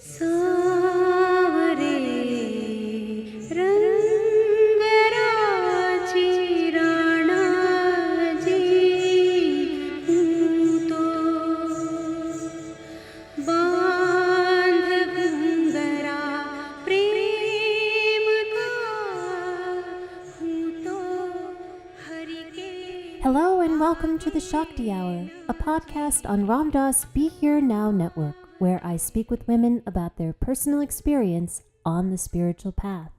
Hello and welcome to the Shakti Hour, a podcast on Ram Dass Be Here Now network, where I speak with women about their personal experience on the spiritual path.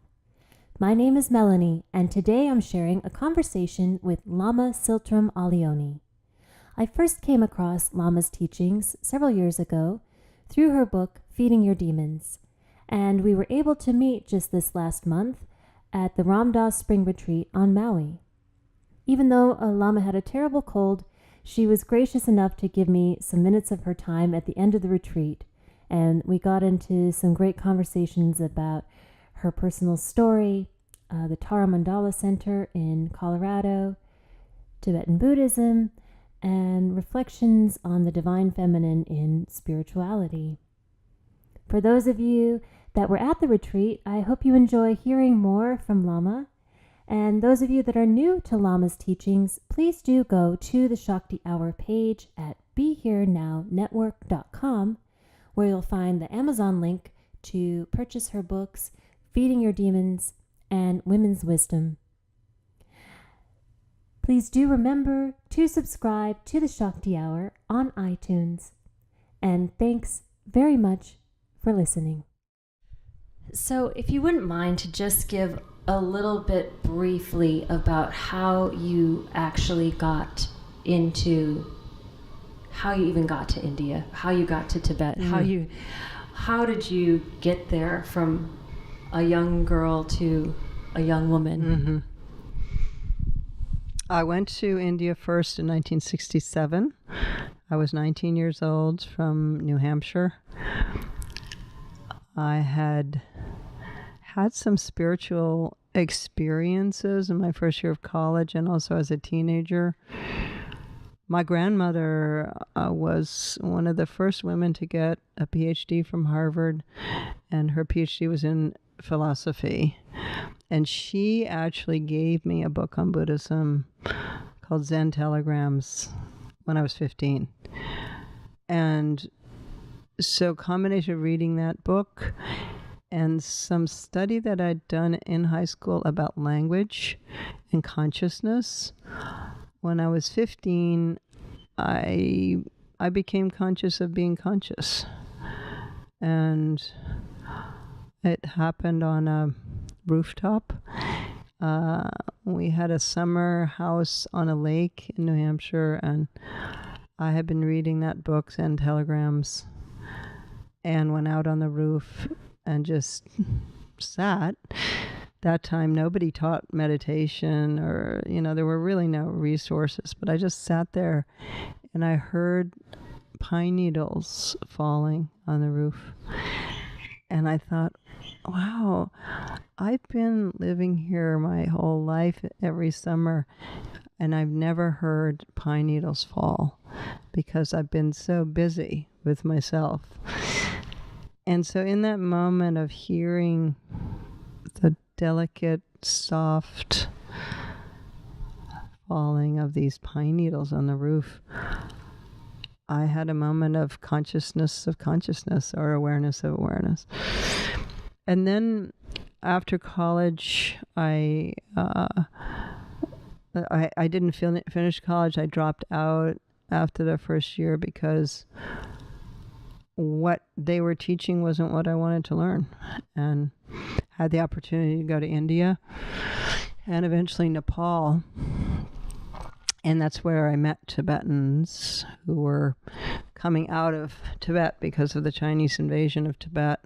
My name is Melanie, and today I'm sharing a conversation with Lama Tsultrim Allione. I first came across Lama's teachings several years ago through her book, Feeding Your Demons, and we were able to meet just this last month at the Ram Dass Spring Retreat on Maui. Even though Lama had a terrible cold, she was gracious enough to give me some minutes of her time at the end of the retreat, and we got into some great conversations about her personal story, the Tara Mandala Center in Colorado, Tibetan Buddhism, and reflections on the divine feminine in spirituality. For those of you that were at the retreat, I hope you enjoy hearing more from Lama. And those of you that are new to Lama's teachings, please do go to the Shakti Hour page at BeHereNowNetwork.com, where you'll find the Amazon link to purchase her books, Feeding Your Demons and Women's Wisdom. Please do remember to subscribe to the Shakti Hour on iTunes. And thanks very much for listening. So if you wouldn't mind to just give a little bit briefly about how you actually got into, how you even got to India, how you got to Tibet, how did you get there from a young girl to a young woman? Mm-hmm. I went to India first in 1967. I was 19 years old from New Hampshire. I had some spiritual experiences in my first year of college and also as a teenager. My grandmother was one of the first women to get a PhD from Harvard, and her PhD was in philosophy. And she actually gave me a book on Buddhism called Zen Telegrams when I was 15. And so combination of reading that book and some study that I'd done in high school about language and consciousness. When I was 15, I became conscious of being conscious. And it happened on a rooftop. We had a summer house on a lake in New Hampshire, and I had been reading that book, Zen Telegrams, and went out on the roof and just sat. That time, nobody taught meditation or, there were really no resources, but I just sat there and I heard pine needles falling on the roof. And I thought, wow, I've been living here my whole life every summer, and I've never heard pine needles fall because I've been so busy with myself. And so in that moment of hearing the delicate, soft falling of these pine needles on the roof, I had a moment of consciousness or awareness of awareness. And then after college, I didn't finish college. I dropped out after the first year because what they were teaching wasn't what I wanted to learn, and had the opportunity to go to India and eventually Nepal. And that's where I met Tibetans who were coming out of Tibet because of the Chinese invasion of Tibet.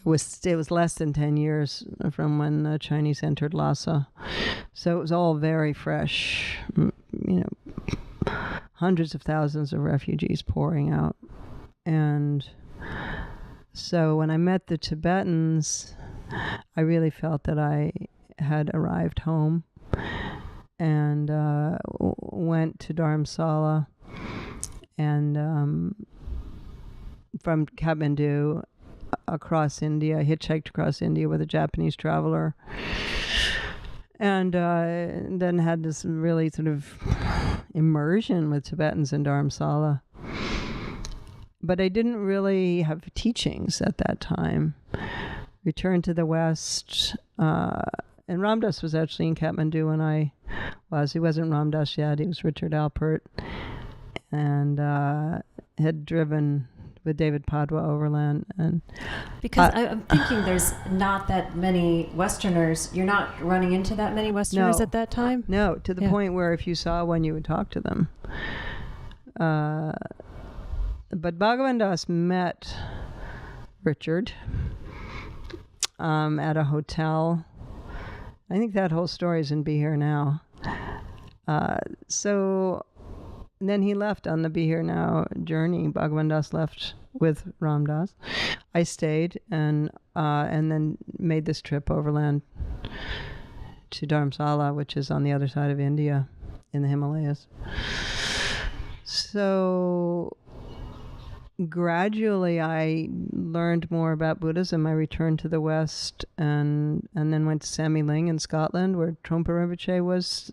It was less than 10 years from when the Chinese entered Lhasa. So it was all very fresh, hundreds of thousands of refugees pouring out. And so when I met the Tibetans, I really felt that I had arrived home, and went to Dharamsala and from Kathmandu across India, hitchhiked across India with a Japanese traveler, and then had this really sort of immersion with Tibetans in Dharamsala. But I didn't really have teachings at that time. Returned to the West, and Ram Dass was actually in Kathmandu when I was. He wasn't Ram Dass yet, he was Richard Alpert, and had driven with David Padwa overland. And because I'm thinking there's not that many Westerners. You're not running into that many Westerners at that time? No, to the point where if you saw one, you would talk to them. But Bhagavan Das met Richard at a hotel. I think that whole story is in Be Here Now. So then he left on the Be Here Now journey. Bhagavan Das left with Ram Dass. I stayed and then made this trip overland to Dharamsala, which is on the other side of India in the Himalayas. So gradually I learned more about Buddhism. I returned to the West and then went to Sammy-Ling in Scotland, where Trungpa Rinpoche was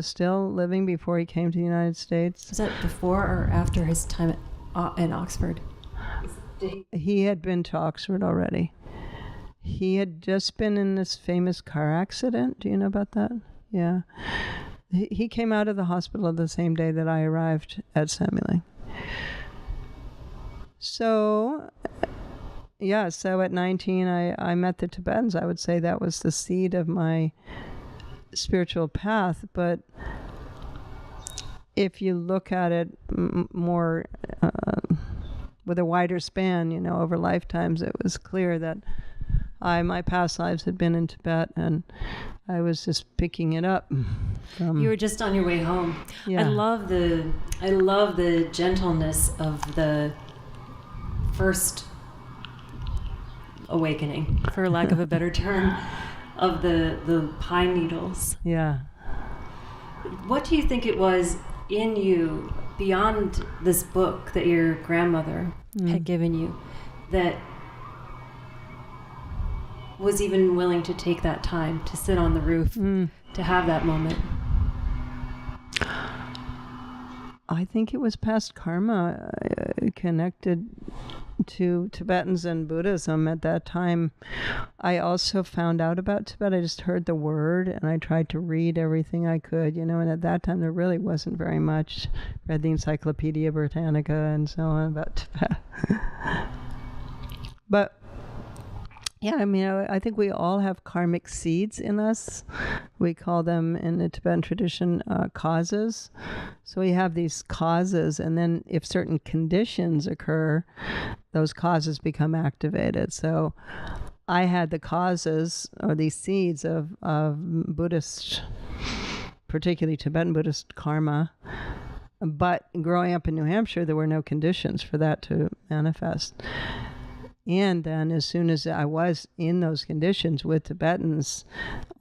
still living before he came to the United States. Was that before or after his time in Oxford? He had been to Oxford already. He had just been in this famous car accident. Do you know about that? Yeah. He came out of the hospital the same day that I arrived at Sammy-Ling. So at 19, I met the Tibetans. I would say that was the seed of my spiritual path. But if you look at it more with a wider span, over lifetimes, it was clear that my past lives had been in Tibet, and I was just picking it up. You were just on your way home. Yeah. I love the gentleness of the first awakening, for lack of a better term, of the pine needles. Yeah. What do you think it was in you, beyond this book that your grandmother had given you, that was even willing to take that time to sit on the roof, to have that moment? I think it was past karma connected to Tibetans and Buddhism at that time. I also found out about Tibet. I just heard the word and I tried to read everything I could, and at that time there really wasn't very much. Read the Encyclopedia Britannica and so on about Tibet. But yeah, I think we all have karmic seeds in us. We call them, in the Tibetan tradition, causes. So we have these causes, and then if certain conditions occur, those causes become activated. So I had the causes, or these seeds of Buddhist, particularly Tibetan Buddhist karma. But growing up in New Hampshire, there were no conditions for that to manifest. And then as soon as I was in those conditions with Tibetans,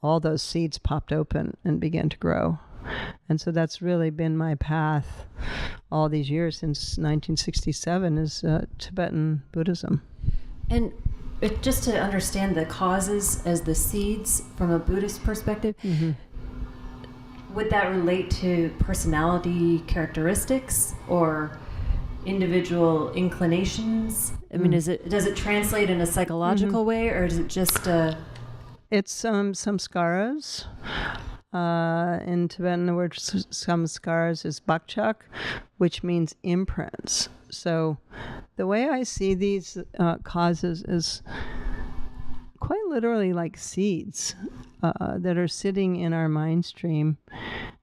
all those seeds popped open and began to grow. And so that's really been my path all these years since 1967 is Tibetan Buddhism. And just to understand the causes as the seeds from a Buddhist perspective, would that relate to personality characteristics or individual inclinations? I mean, does it translate in a psychological way, or is it just It's some samskaras. In Tibetan, the word samskaras is bakchak, which means imprints. So the way I see these causes is quite literally like seeds that are sitting in our mind stream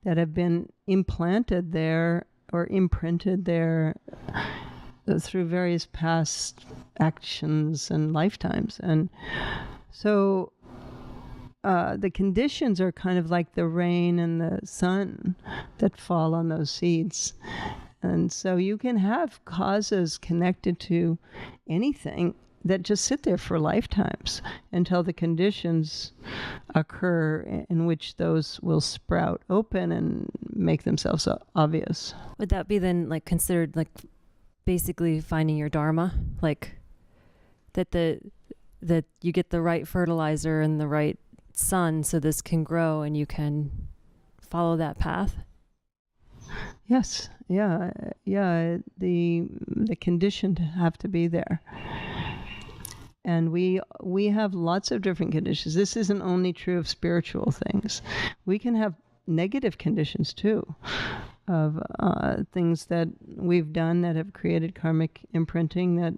that have been implanted there or imprinted there through various past actions and lifetimes. And so the conditions are kind of like the rain and the sun that fall on those seeds. And so you can have causes connected to anything that just sit there for lifetimes until the conditions occur in which those will sprout open and make themselves obvious. Would that be then considered basically finding your Dharma, like that you get the right fertilizer and the right sun so this can grow and you can follow that path? Yes. Yeah. The conditions have to be there. And we have lots of different conditions. This isn't only true of spiritual things. We can have negative conditions too, of things that we've done that have created karmic imprinting that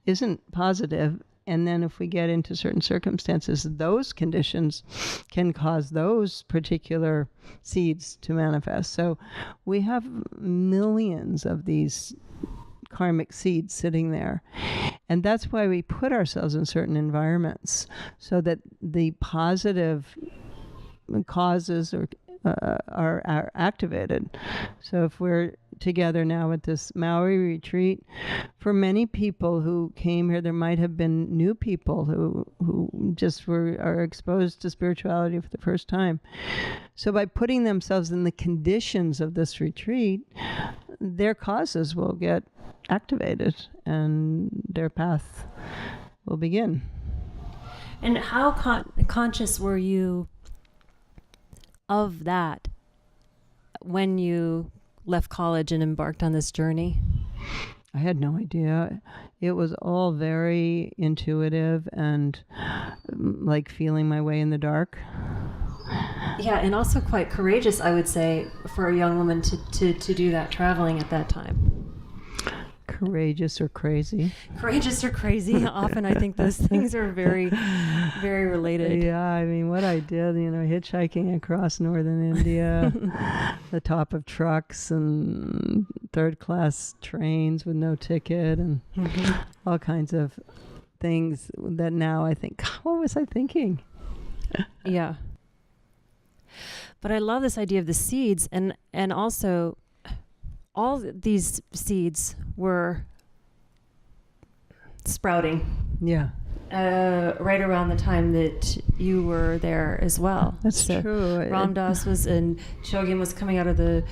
isn't positive. And then if we get into certain circumstances, those conditions can cause those particular seeds to manifest. So we have millions of these karmic seeds sitting there. And that's why we put ourselves in certain environments, so that the positive causes are activated. So if we're together now at this Maui retreat, for many people who came here, there might have been new people who just are exposed to spirituality for the first time. So by putting themselves in the conditions of this retreat, their causes will get activated and their path will begin. And how conscious were you of that when you left college and embarked on this journey? I had no idea. It was all very intuitive and like feeling my way in the dark. Yeah, and also quite courageous, I would say, for a young woman to do that traveling at that time. Courageous or crazy? Courageous or crazy. Often I think those things are very, very related. Yeah, I mean, what I did, hitchhiking across northern India, the top of trucks and third-class trains with no ticket and all kinds of things that now I think, what was I thinking? Yeah. But I love this idea of the seeds, and also all these seeds were sprouting. Yeah. Right around the time that you were there as well. That's true. Ram Dass was, and Chogyam was coming out of the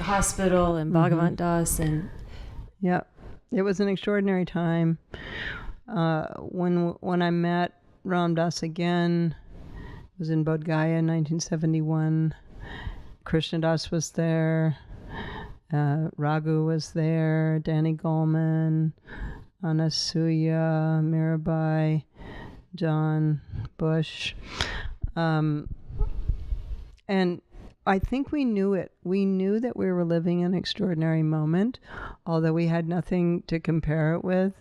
hospital, and Bhagavan Das, and yeah, it was an extraordinary time. When I met Ram Dass again, it was in Bodh Gaya in 1971. Krishna Das was there. Raghu was there, Danny Goleman, Anasuya, Mirabai, John Bush. And I think we knew it. We knew that we were living an extraordinary moment, although we had nothing to compare it with.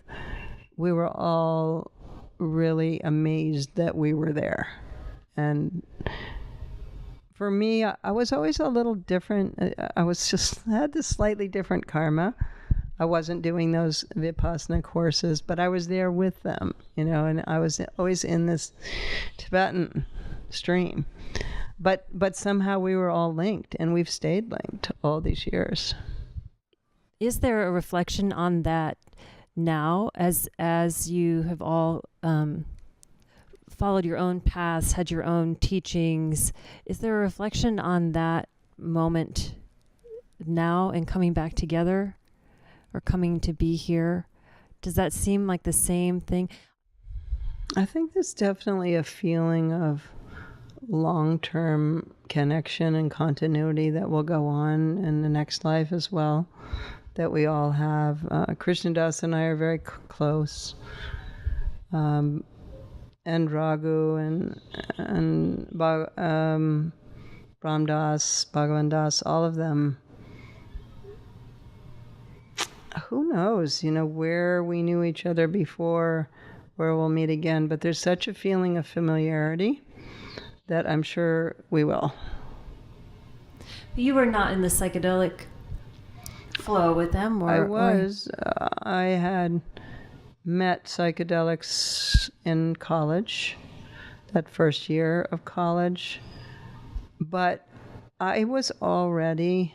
We were all really amazed that we were there. And for me, I was always a little different. I had this slightly different karma. I wasn't doing those Vipassana courses, but I was there with them, and I was always in this Tibetan stream. But somehow we were all linked, and we've stayed linked all these years. Is there a reflection on that now, as you have all followed your own paths, had your own teachings? Is there a reflection on that moment now and coming back together or coming to be here? Does that seem like the same thing? I think there's definitely a feeling of long-term connection and continuity that will go on in the next life as well, that we all have. Krishna Das and I are very close. And Raghu and Ram Dass, Bhagavan Das, all of them. Who knows, where we knew each other before, where we'll meet again. But there's such a feeling of familiarity that I'm sure we will. You were not in the psychedelic flow with them? I was. I had met psychedelics in college, that first year of college, but I was already,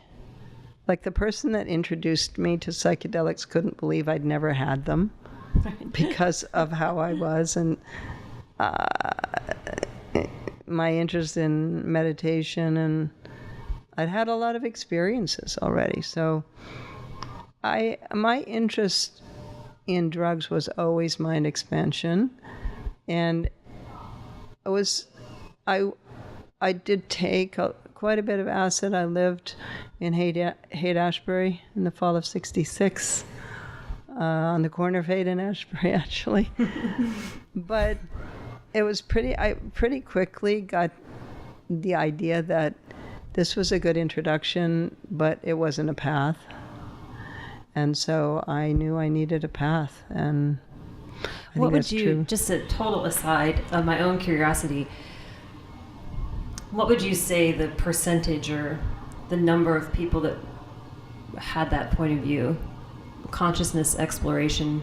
like, the person that introduced me to psychedelics couldn't believe I'd never had them because of how I was, and my interest in meditation, and I'd had a lot of experiences already, so my interest in drugs was always mind expansion, and I did take quite a bit of acid. I lived in Haight-Ashbury in the fall of '66, on the corner of Haight and Ashbury, actually. But it was I pretty quickly got the idea that this was a good introduction, but it wasn't a path. And so I knew I needed a path, and I think that's true. Just a total aside of my own curiosity, what would you say the percentage or the number of people that had that point of view, consciousness exploration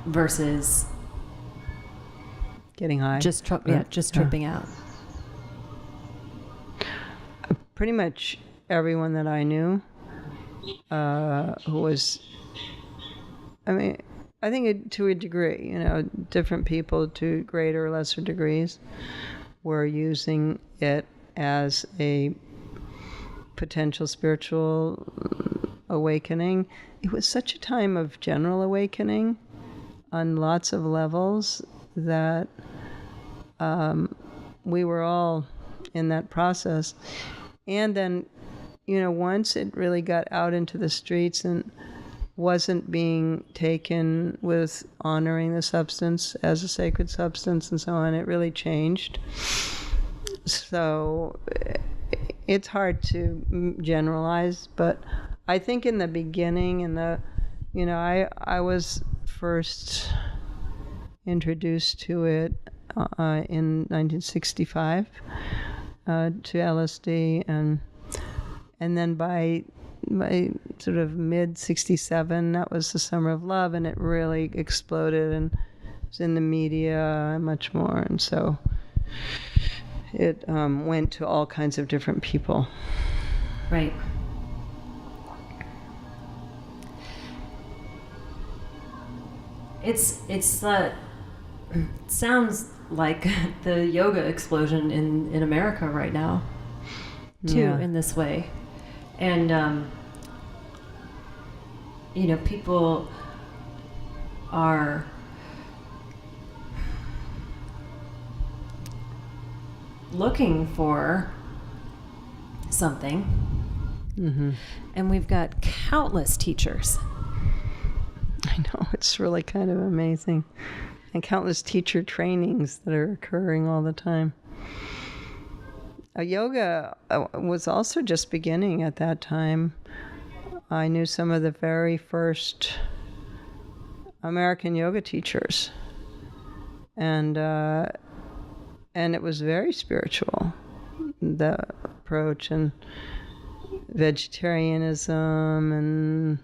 versus getting high? Just tripping out. Pretty much everyone that I knew who was, I think to a degree, different people to greater or lesser degrees were using it as a potential spiritual awakening. It was such a time of general awakening on lots of levels that we were all in that process. And then, once it really got out into the streets and wasn't being taken with honoring the substance as a sacred substance and so on, it really changed. So it's hard to generalize, but I think in the beginning, I was first introduced to it in 1965 to LSD, and then by sort of mid '67, that was the Summer of Love, and it really exploded and was in the media much more, and so it went to all kinds of different people. Right. It sounds like the yoga explosion in America right now, too, in this way. And, people are looking for something, and we've got countless teachers. I know, it's really kind of amazing. And countless teacher trainings that are occurring all the time. Yoga was also just beginning at that time. I knew some of the very first American yoga teachers, and it was very spiritual, the approach, and vegetarianism, and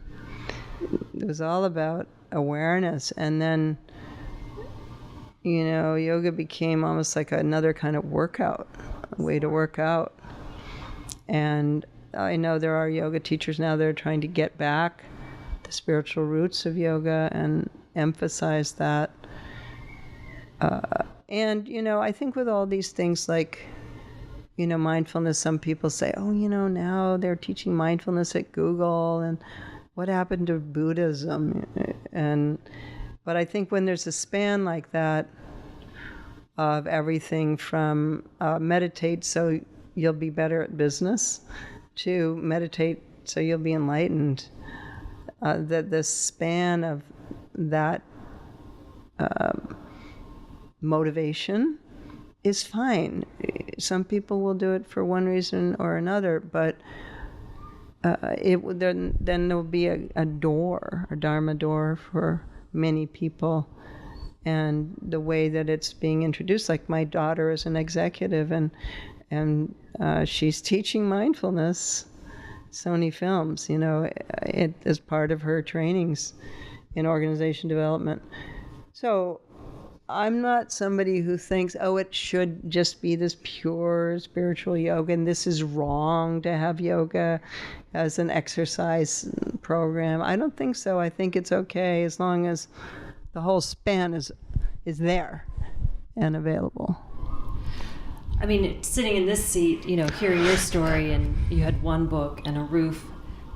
it was all about awareness. And then yoga became almost like another kind of workout, a way to work out. And I know there are yoga teachers now that are trying to get back the spiritual roots of yoga and emphasize that. And I think with all these things like, mindfulness, some people say, now they're teaching mindfulness at Google, and what happened to Buddhism? But I think when there's a span like that of everything from meditate so you'll be better at business to meditate so you'll be enlightened, the span of that motivation is fine. Some people will do it for one reason or another, but then there'll be a door, a Dharma door for many people. And the way that it's being introduced, like my daughter is an executive, and she's teaching mindfulness, Sony Films, it is part of her trainings in organization development. So I'm not somebody who thinks, it should just be this pure spiritual yoga, and this is wrong to have yoga as an exercise program. I don't think so. I think it's okay as long as the whole span is there and available. Sitting in this seat, hearing your story, and you had one book and a roof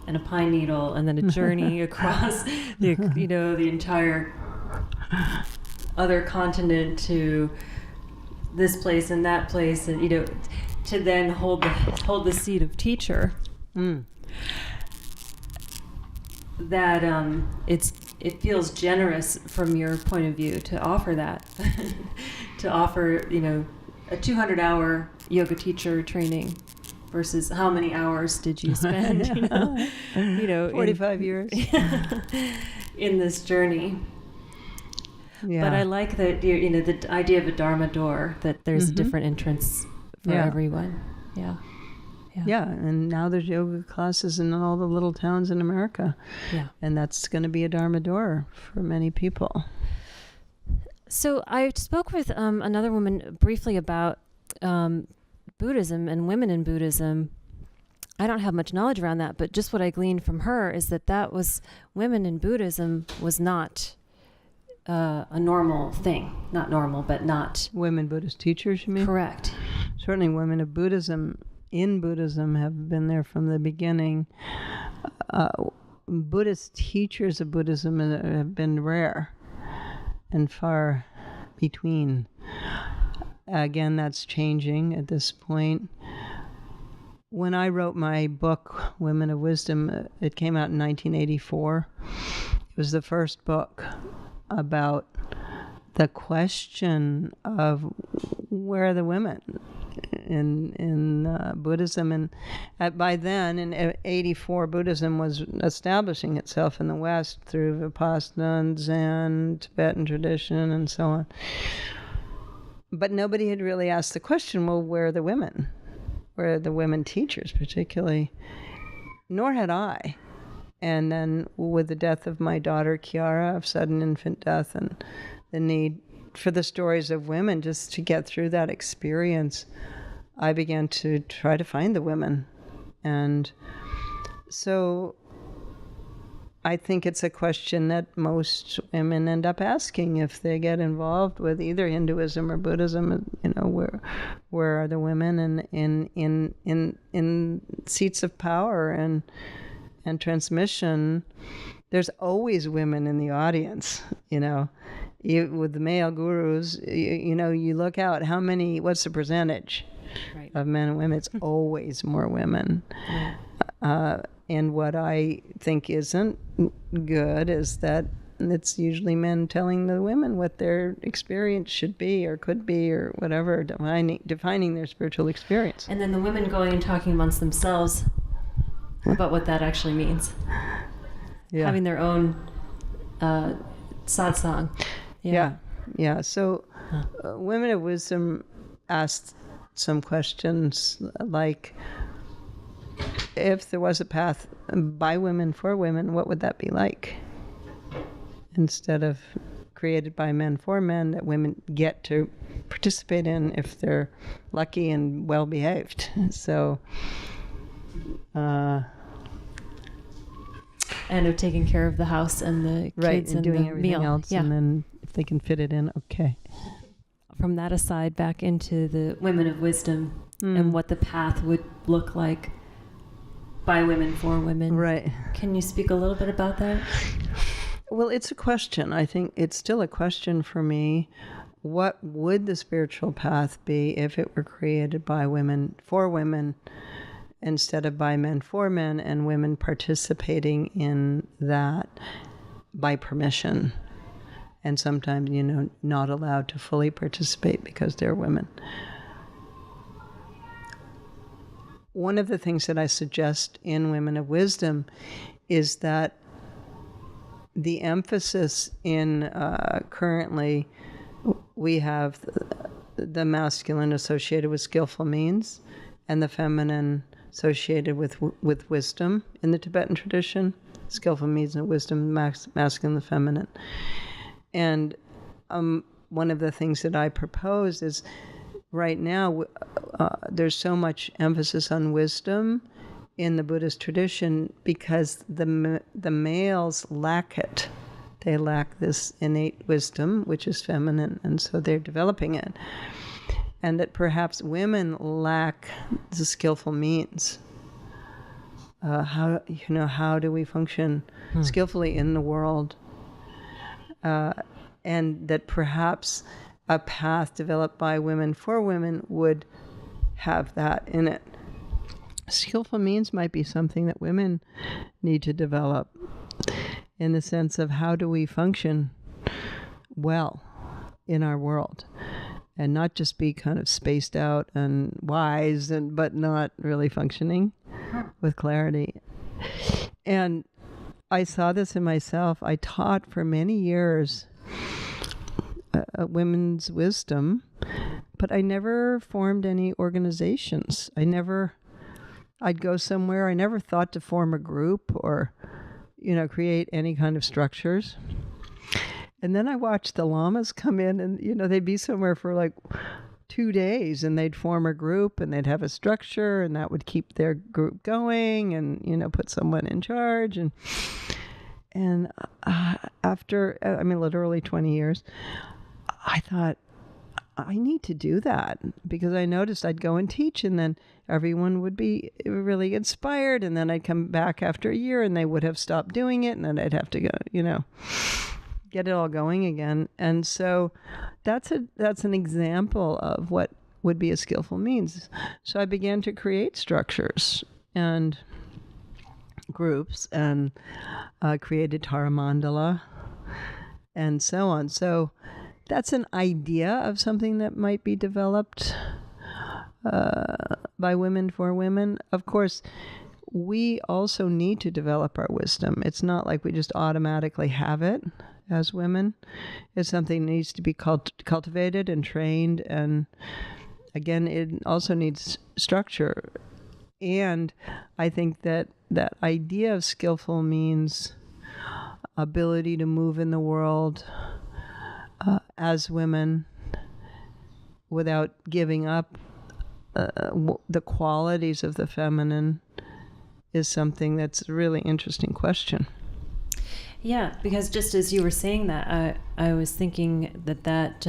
and a pine needle, and then a journey across the entire other continent to this place and that place, and to then hold the seat of teacher. That it feels generous from your point of view to offer that, to offer a 200-hour yoga teacher training versus how many hours did you spend 45 years in this journey. Yeah. But I like that the idea of a Dharma door, that there's a different entrance for everyone. Yeah, and now there's yoga classes in all the little towns in America. Yeah. And that's going to be a Dharma door for many people. So I spoke with another woman briefly about Buddhism and women in Buddhism. I don't have much knowledge around that, but just what I gleaned from her is that was women in Buddhism was not a normal thing. Not normal, but not... Women Buddhist teachers, you mean? Correct. Certainly women of Buddhism, in Buddhism, have been there from the beginning. Buddhist teachers of Buddhism have been rare and far between. Again, that's changing at this point. When I wrote my book, Women of Wisdom, it came out in 1984. It was the first book about the question of where are the women in Buddhism. And by then, in 84, Buddhism was establishing itself in the West through Vipassana, Zen, Tibetan tradition, and so on. But nobody had really asked the question, well, where are the women? Where are the women teachers, particularly? Nor had I. And then with the death of my daughter, Kiara, of sudden infant death, and the need for the stories of women just to get through that experience, I began to try to find the women. And so I think it's a question that most women end up asking if they get involved with either Hinduism or Buddhism. Where are the women in seats of power and transmission? There's always women in the audience. With the male gurus, you look out what's the percentage of men and women? It's always more women. And what I think isn't good is that it's usually men telling the women what their experience should be or could be or whatever, defining their spiritual experience. And then the women going and talking amongst themselves about what that actually means. Yeah. Having their own satsang. Yeah. So Women of Wisdom asked some questions like, if there was a path by women for women, what would that be like? Instead of created by men for men that women get to participate in if they're lucky and well behaved. So and of taking care of the house and the kids and doing the everything meal. else, and then if they can fit it in, okay. From that aside, back into the Women of Wisdom and what the path would look like by women for women. Right. Can you speak a little bit about that? Well, it's a question. I think it's still a question for me. What would the spiritual path be if it were created by women for women instead of by men for men, and women participating in that by permission? And sometimes, not allowed to fully participate because they're women. One of the things that I suggest in Women of Wisdom is that the emphasis in currently, we have the masculine associated with skillful means and the feminine associated with wisdom in the Tibetan tradition. Skillful means and wisdom, masculine, the feminine. And one of the things that I propose is, right now, there's so much emphasis on wisdom in the Buddhist tradition because the males lack it. They lack this innate wisdom, which is feminine, and so they're developing it. And that perhaps women lack the skillful means. how do we function skillfully in the world, and that perhaps a path developed by women for women would have that in it. Skillful means might be something that women need to develop, in the sense of how do we function well in our world, and not just be kind of spaced out and wise, but not really functioning with clarity. And I saw this in myself. I taught for many years women's wisdom, but I never formed any organizations. I'd go somewhere. I never thought to form a group or, create any kind of structures. And then I watched the lamas come in, and, they'd be somewhere for like 2 days, and they'd form a group, and they'd have a structure, and that would keep their group going, and, put someone in charge. And after, literally 20 years, I thought, I need to do that, because I noticed I'd go and teach, and then everyone would be really inspired, and then I'd come back after a year and they would have stopped doing it, and then I'd have to go, get it all going again. And so that's an example of what would be a skillful means. So I began to create structures and groups, and created Tara Mandala and so on. So that's an idea of something that might be developed by women for women. Of course, we also need to develop our wisdom. It's not like we just automatically have it as women. It's something that needs to be cultivated and trained. And again, it also needs structure. And I think that idea of skillful means ability to move in the world as women without giving up the qualities of the feminine is something that's a really interesting question. Yeah, because just as you were saying that, I was thinking that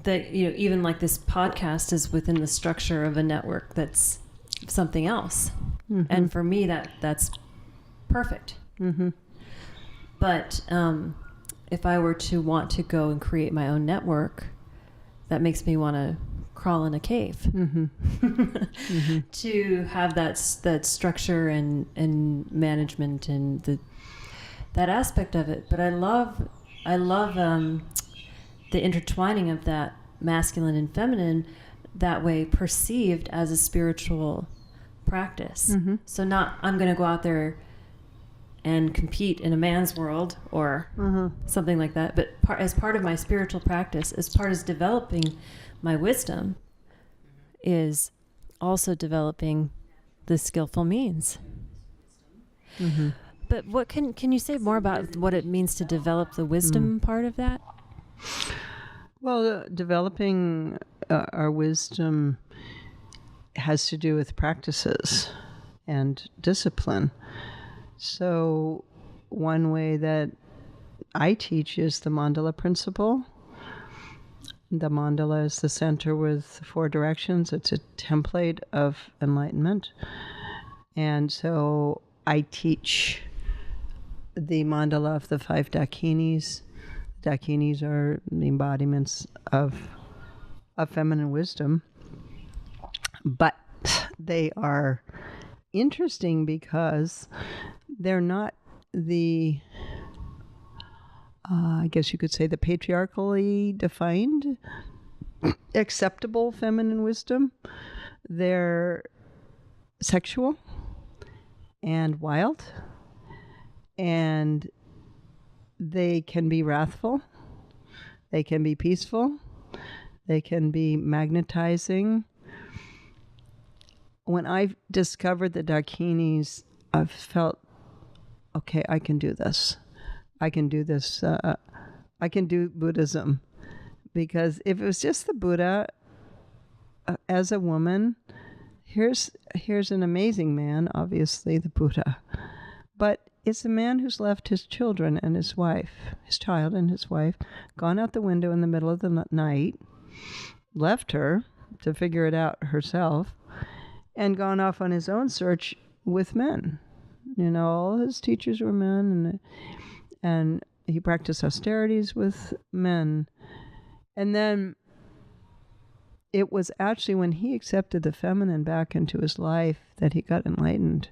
even like this podcast is within the structure of a network that's something else. Mm-hmm. And for me, that's perfect. Mm-hmm. But if I were to want to go and create my own network, that makes me want to crawl in a cave. Mm-hmm. Mm-hmm. To have that structure and management and that aspect of it. But I love the intertwining of that masculine and feminine that way, perceived as a spiritual practice. Mm-hmm. So not I'm going to go out there and compete in a man's world or something like that, but as part of my spiritual practice, as part of developing my wisdom, is also developing the skillful means. Mm-hmm. But what can you say more about what it means to develop the wisdom part of that? Well, developing our wisdom has to do with practices and discipline. So one way that I teach is the mandala principle. The mandala is the center with 4 directions. It's a template of enlightenment. And so I teach the mandala of the 5 dakinis. Dakinis are the embodiments of feminine wisdom. But they are interesting because they're not the, I guess you could say, the patriarchally defined acceptable feminine wisdom. They're sexual and wild, and they can be wrathful, they can be peaceful, they can be magnetizing. When I've discovered the dakinis, I've felt, okay, I can do this. I can do this. I can do Buddhism. Because if it was just the Buddha as a woman, here's an amazing man, obviously, the Buddha. But it's a man who's left his children and his wife, his child and his wife, gone out the window in the middle of the night, left her, to figure it out herself and gone off on his own search with men. All his teachers were men, and he practiced austerities with men. And then it was actually when he accepted the feminine back into his life that he got enlightened.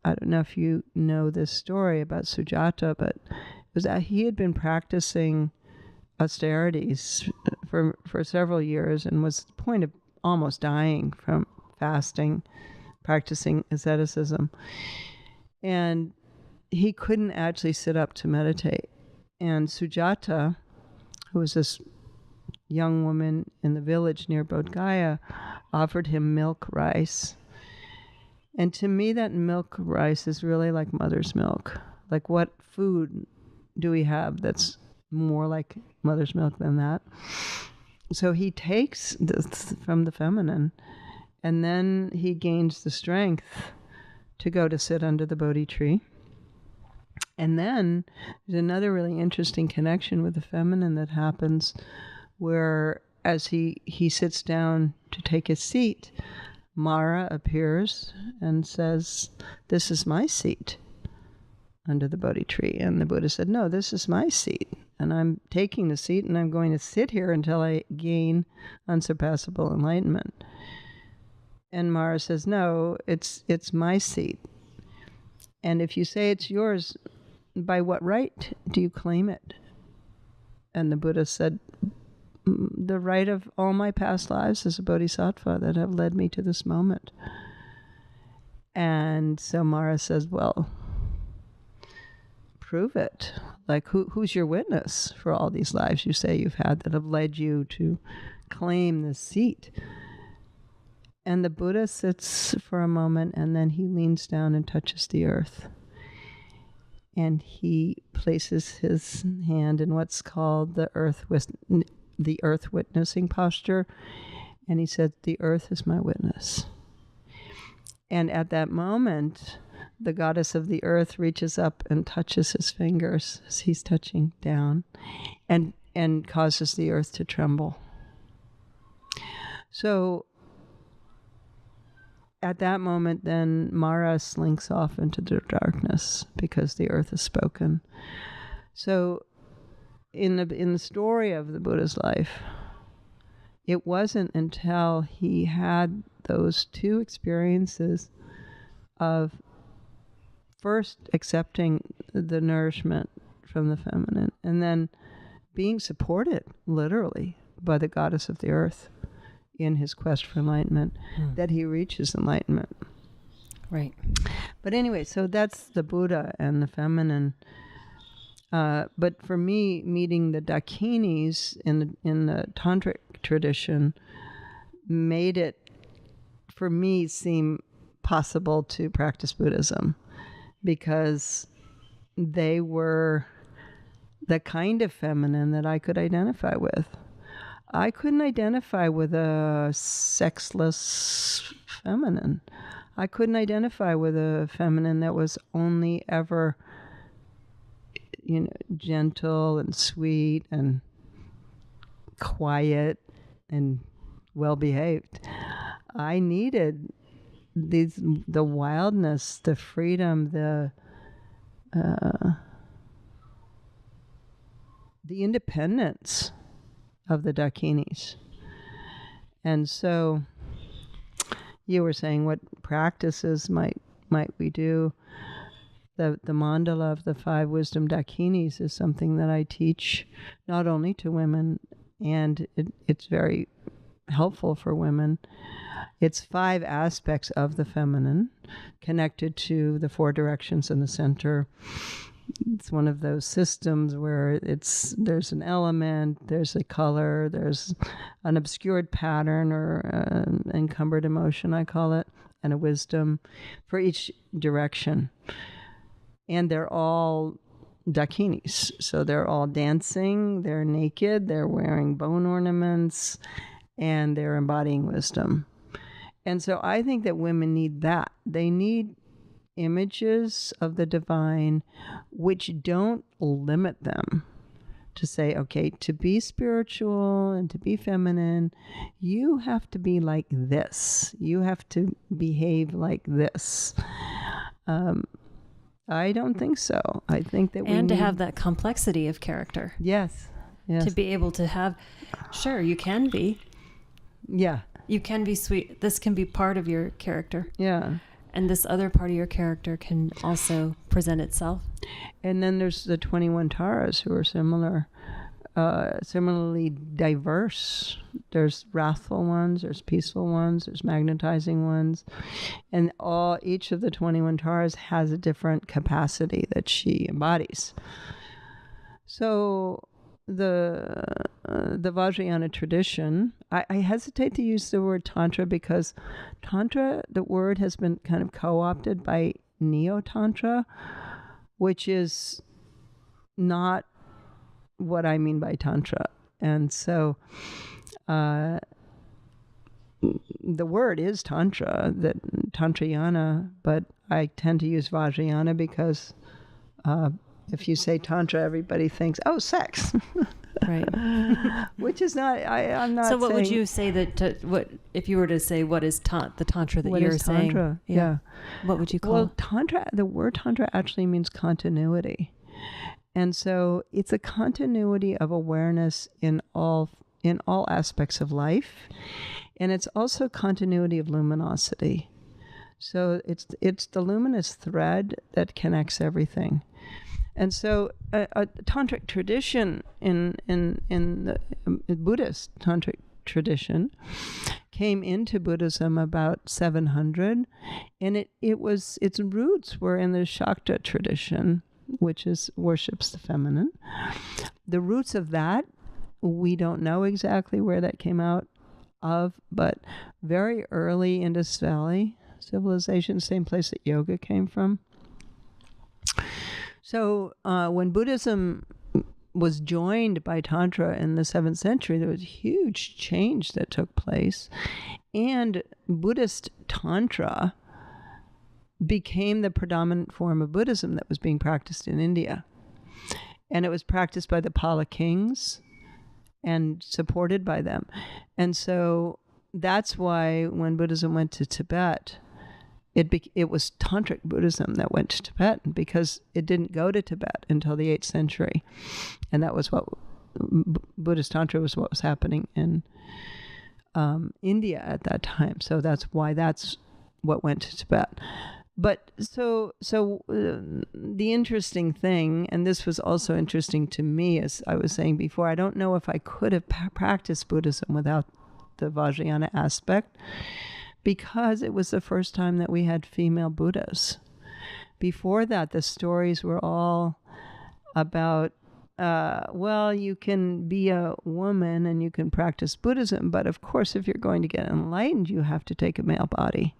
I don't know if you know this story about Sujata, but it was that he had been practicing austerities for several years and was at the point of almost dying from fasting, practicing asceticism. And he couldn't actually sit up to meditate. And Sujata, who was this young woman in the village near Bodh Gaya, offered him milk rice. And to me, that milk rice is really like mother's milk. Like, what food do we have that's more like mother's milk than that? So he takes this from the feminine, and then he gains the strength to go to sit under the Bodhi tree. And then there's another really interesting connection with the feminine that happens, where as he sits down to take his seat, Mara appears and says, "This is my seat under the Bodhi tree." And the Buddha said, "No, this is my seat. And I'm taking the seat, and I'm going to sit here until I gain unsurpassable enlightenment." And Mara says, "No, it's my seat. And if you say it's yours, by what right do you claim it?" And the Buddha said, "The right of all my past lives as a bodhisattva that have led me to this moment." And so Mara says, "Well, prove it. Like, who's your witness for all these lives you say you've had that have led you to claim this seat?" And the Buddha sits for a moment, and then he leans down and touches the earth. And he places his hand in what's called the earth witnessing posture. And he said, "The earth is my witness." And at that moment, the goddess of the earth reaches up and touches his fingers as he's touching down, and causes the earth to tremble. So at that moment, then Mara slinks off into the darkness because the earth has spoken. So in the story of the Buddha's life, it wasn't until he had those two experiences of first accepting the nourishment from the feminine and then being supported literally by the goddess of the earth in his quest for enlightenment, that he reaches enlightenment. Right. But anyway, so that's the Buddha and the feminine. But for me, meeting the Dakinis in the tantric tradition made it, for me, seem possible to practice Buddhism, because they were the kind of feminine that I could identify with. I couldn't identify with a sexless feminine. I couldn't identify with a feminine that was only ever, gentle and sweet and quiet and well-behaved. I needed the wildness, the freedom, the independence of the Dakinis. And so you were saying, what practices might we do? The mandala of the 5 wisdom Dakinis is something that I teach not only to women, and it's very helpful for women. It's 5 aspects of the feminine connected to the 4 directions in the center. It's one of those systems where there's an element, there's a color, there's an obscured pattern or encumbered emotion, I call it, and a wisdom for each direction. And they're all Dakinis. So they're all dancing, they're naked, they're wearing bone ornaments, and they're embodying wisdom. And so I think that women need that. They need images of the divine which don't limit them, to say, okay, to be spiritual and to be feminine, you have to be like this. You have to behave like this. I don't think so. I think that to have that complexity of character. Yes. To be able to have, sure, you can be. Yeah. You can be sweet. This can be part of your character. Yeah. And this other part of your character can also present itself. And then there's the 21 Taras who are similarly diverse. There's wrathful ones, there's peaceful ones, there's magnetizing ones. And each of the 21 Taras has a different capacity that she embodies. So the Vajrayana tradition, I hesitate to use the word Tantra because Tantra, the word has been kind of co-opted by Neo-Tantra, which is not what I mean by Tantra. And so the word is Tantra, that Tantrayana, but I tend to use Vajrayana because if you say Tantra, everybody thinks, oh, sex. Right. Which is not, I'm not So what saying, would you say what if you were to say what is the Tantra that what you're is saying? Tantra? Yeah. What would you call Well, Tantra, the word Tantra actually means continuity. And so it's a continuity of awareness in all aspects of life. And it's also continuity of luminosity. So it's the luminous thread that connects everything. And so a tantric tradition in the Buddhist tantric tradition came into Buddhism about 700, and its roots were in the Shakti tradition, which worships the feminine. The roots of that, we don't know exactly where that came out of, but very early Indus Valley civilization, same place that yoga came from. So when Buddhism was joined by Tantra in the 7th century, there was a huge change that took place. And Buddhist Tantra became the predominant form of Buddhism that was being practiced in India. And it was practiced by the Pala kings and supported by them. And so that's why when Buddhism went to Tibet, it was Tantric Buddhism that went to Tibet, because it didn't go to Tibet until the 8th century. And that was what Buddhist Tantra was, what was happening in India at that time. So that's what went to Tibet. But so the interesting thing, and this was also interesting to me, as I was saying before, I don't know if I could have practiced Buddhism without the Vajrayana aspect, because it was the first time that we had female Buddhas. Before that, the stories were all about, well, you can be a woman and you can practice Buddhism, but of course, if you're going to get enlightened, you have to take a male body.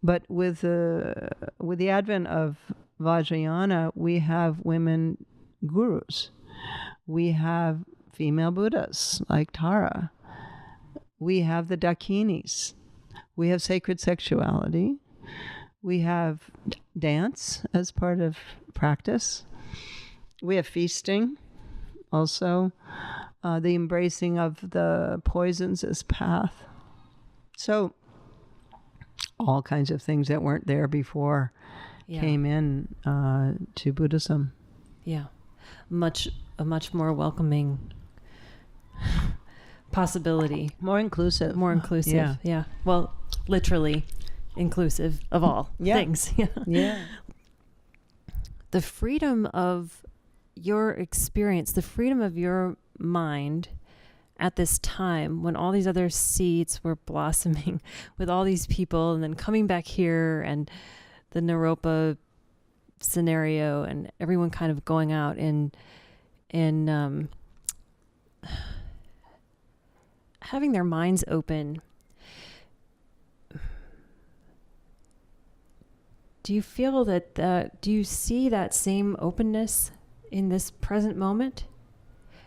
But with the advent of Vajrayana, we have women gurus. We have female Buddhas like Tara. We have the Dakinis. We have sacred sexuality. We have dance as part of practice. We have feasting also. The embracing of the poisons as path. So all kinds of things that weren't there before came in to Buddhism. Yeah. A much more welcoming possibility. More inclusive. Yeah. Well, literally inclusive of all things. Yeah. The freedom of your experience, the freedom of your mind at this time when all these other seeds were blossoming with all these people, and then coming back here and the Naropa scenario and everyone kind of going out and having their minds open. Do you feel do you see that same openness in this present moment?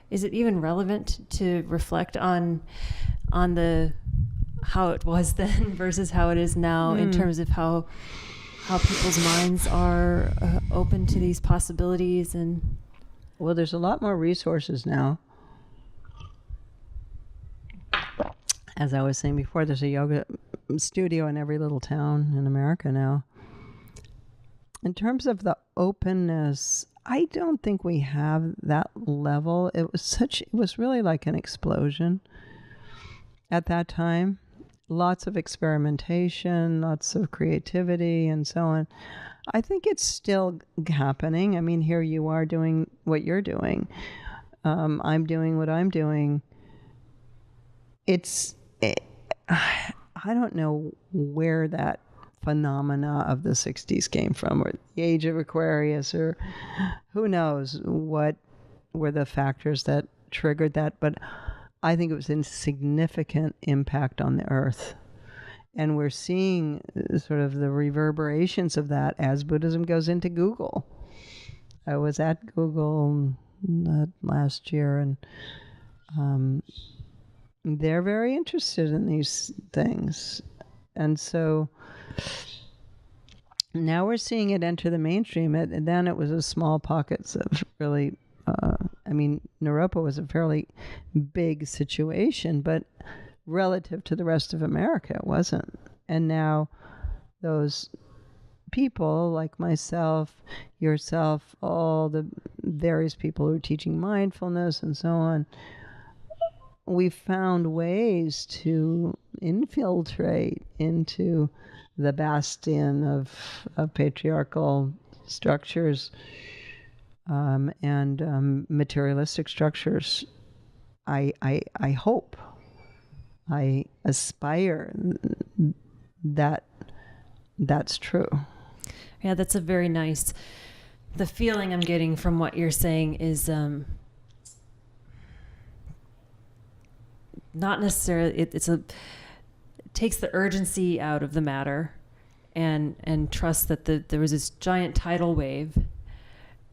Is it even relevant to reflect on how it was then versus how it is now, in terms of how people's minds are open to these possibilities? And Well, there's a lot more resources now. As I was saying before, there's a yoga studio in every little town in America now. In terms of the openness, I don't think we have that level. It was really like an explosion at that time. Lots of experimentation, lots of creativity, and so on. I think it's still happening. I mean, here you are doing what you're doing. I'm doing what I'm doing. I don't know where that phenomena of the 60s came from, or the age of Aquarius, or who knows what were the factors that triggered that, but I think it was a significant impact on the earth. And we're seeing sort of the reverberations of that as Buddhism goes into Google. I was at Google last year, and they're very interested in these things. And so now we're seeing it enter the mainstream. And then it was a small pockets of really, Naropa was a fairly big situation, but relative to the rest of America, it wasn't. And now those people like myself, yourself, all the various people who are teaching mindfulness and so on, we've found ways to infiltrate into the bastion of patriarchal structures and materialistic structures. I hope, I aspire that that's true. Yeah, that's a very nice. The feeling I'm getting from what you're saying is not necessarily. It takes the urgency out of the matter, and trust that there was this giant tidal wave,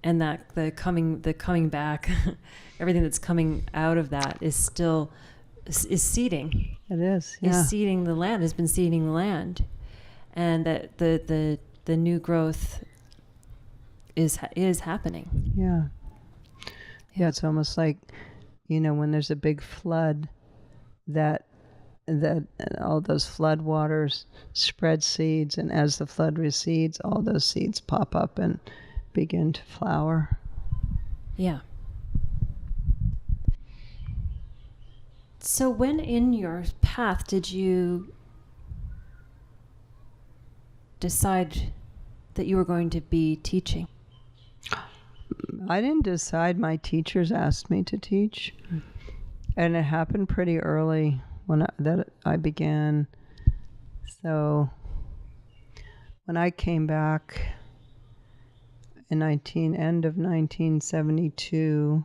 and that the coming back, everything that's coming out of that is still is seeding. It is. Yeah. Is seeding the land. Has been seeding the land, and that the new growth is happening. Yeah. Yeah, it's almost like, when there's a big flood, that all those flood waters spread seeds, and as the flood recedes, all those seeds pop up and begin to flower. Yeah. So when in your path did you decide that you were going to be teaching? I didn't decide. My teachers asked me to teach. And it happened pretty early when I began. So when I came back in end of 1972,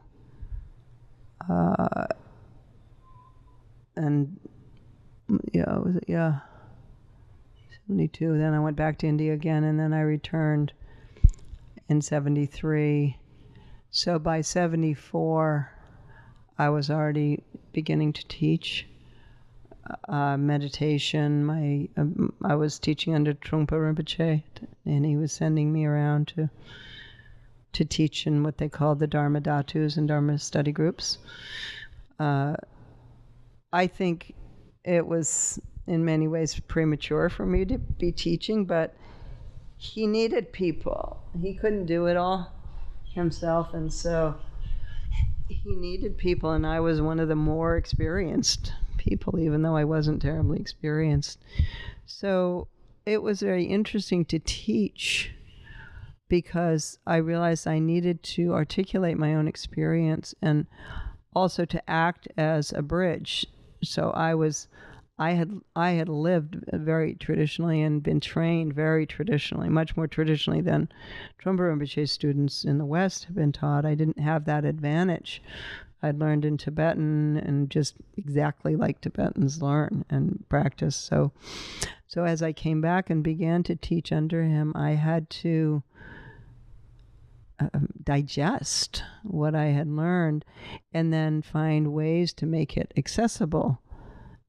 and 72. Then I went back to India again, and then I returned in 73. So by 74, I was already beginning to teach meditation. I was teaching under Trungpa Rinpoche, and he was sending me around to teach in what they called the Dharma Dhatus and Dharma study groups. I think it was in many ways premature for me to be teaching, but he needed people. He couldn't do it all himself, and so he needed people, and I was one of the more experienced people, even though I wasn't terribly experienced. So it was very interesting to teach, because I realized I needed to articulate my own experience and also to act as a bridge. So I had lived very traditionally and been trained very traditionally, much more traditionally than Trungpa Rinpoche students in the West have been taught. I didn't have that advantage. I'd learned in Tibetan and just exactly like Tibetans learn and practice. So as I came back and began to teach under him, I had to digest what I had learned and then find ways to make it accessible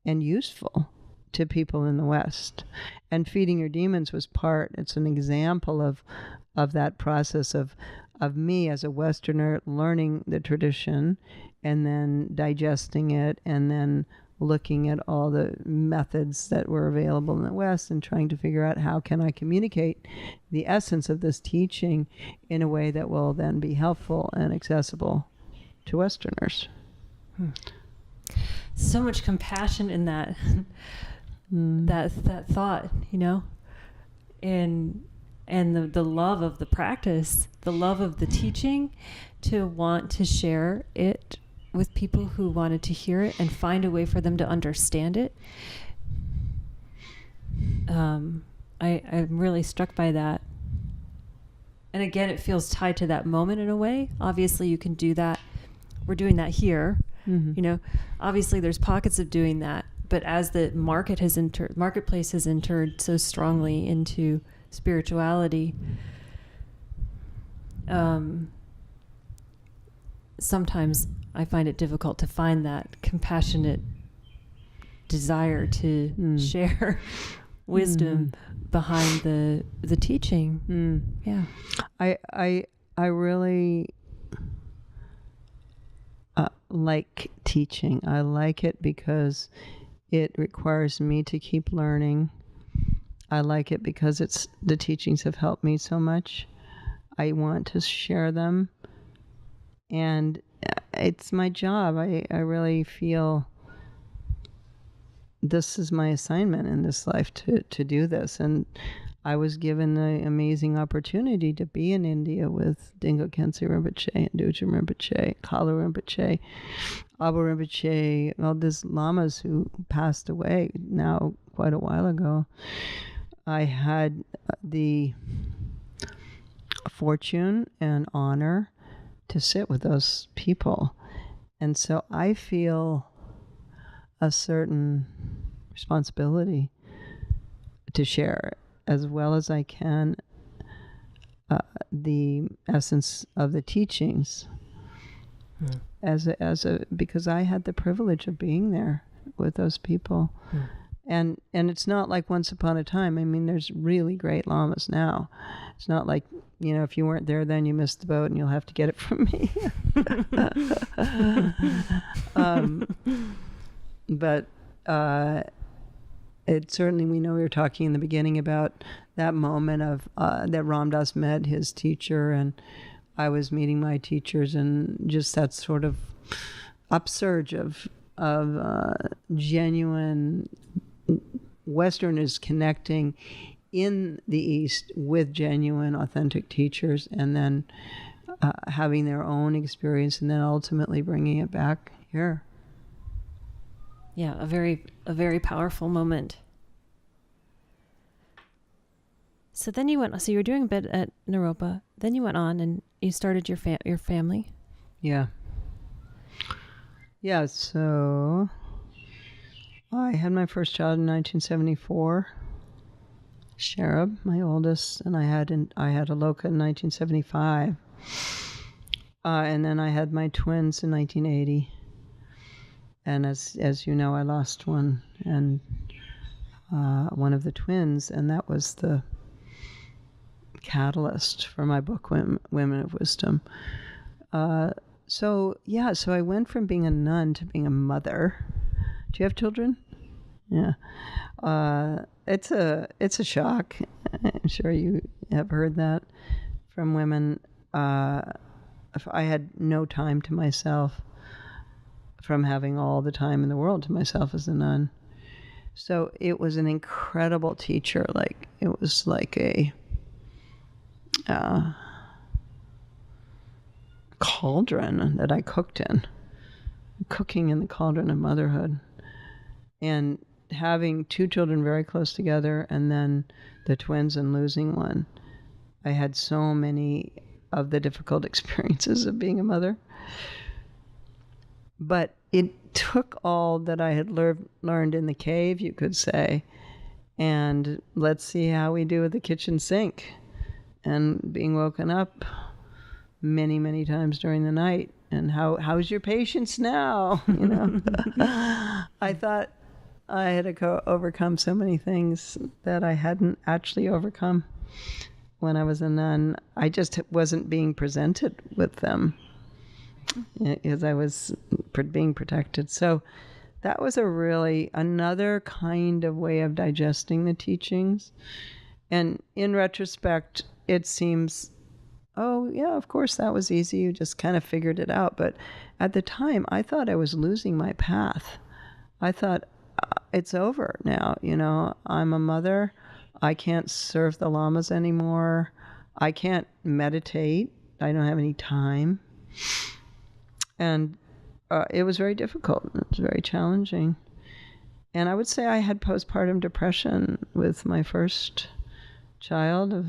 and useful to people in the West. And Feeding Your Demons was it's an example of that process of of me as a Westerner learning the tradition and then digesting it and then looking at all the methods that were available in the West and trying to figure out how can I communicate the essence of this teaching in a way that will then be helpful and accessible to Westerners. So much compassion in that that thought, and the love of the practice, the love of the teaching, to want to share it with people who wanted to hear it and find a way for them to understand it. I'm really struck by that. And again, it feels tied to that moment in a way. Obviously, you can do that. We're doing that here. Mm-hmm. Obviously there's pockets of doing that, but as the marketplace has entered so strongly into spirituality, sometimes I find it difficult to find that compassionate desire to share wisdom behind the teaching. Yeah. I really like teaching. I like it because it requires me to keep learning. I like it because the teachings have helped me so much. I want to share them, and it's my job. I really feel this is my assignment in this life to do this. And I was given the amazing opportunity to be in India with Dingo Khyentse Rinpoche and Dujim Rinpoche, Kalu Rinpoche, Abu Rinpoche, all these lamas who passed away now quite a while ago. I had the fortune and honor to sit with those people. And so I feel a certain responsibility to share as well as I can the essence of the teachings because I had the privilege of being there with those people. And it's not like once upon a time. I mean, there's really great lamas now. It's not like, if you weren't there then you missed the boat and you'll have to get it from me. But it certainly, we know we were talking in the beginning about that moment of that Ram Dass met his teacher and I was meeting my teachers, and just that sort of upsurge of genuine Westerners connecting in the East with genuine, authentic teachers, and then having their own experience, and then ultimately bringing it back here. Yeah, a very powerful moment. So then you were doing a bit at Naropa. Then you went on and you started your family. Yeah. Yeah, so I had my first child in 1974, Sherab, my oldest, and I had Aloka in 1975. And then I had my twins in 1980. And as you know, I lost one, and one of the twins, and that was the catalyst for my book, Women of Wisdom. So I went from being a nun to being a mother. Do you have children? Yeah. It's a shock. I'm sure you have heard that from women. If I had no time to myself from having all the time in the world to myself as a nun. So it was an incredible teacher. Like, it was like a cauldron that I cooked in. Cooking in the cauldron of motherhood. And having two children very close together, and then the twins and losing one. I had so many of the difficult experiences of being a mother. But it took all that I had learned in the cave, you could say, and let's see how we do with the kitchen sink, and being woken up many, many times during the night, and how's your patience now? I thought I had to overcome so many things that I hadn't actually overcome. when I was a nun, I just wasn't being presented with them as I was being protected. So that was another kind of way of digesting the teachings. And in retrospect, it seems, oh, yeah, of course, that was easy. You just kind of figured it out. But at the time, I thought I was losing my path. I thought, it's over now. I'm a mother. I can't serve the lamas anymore. I can't meditate. I don't have any time. And it was very difficult. It was very challenging. And I would say I had postpartum depression with my first child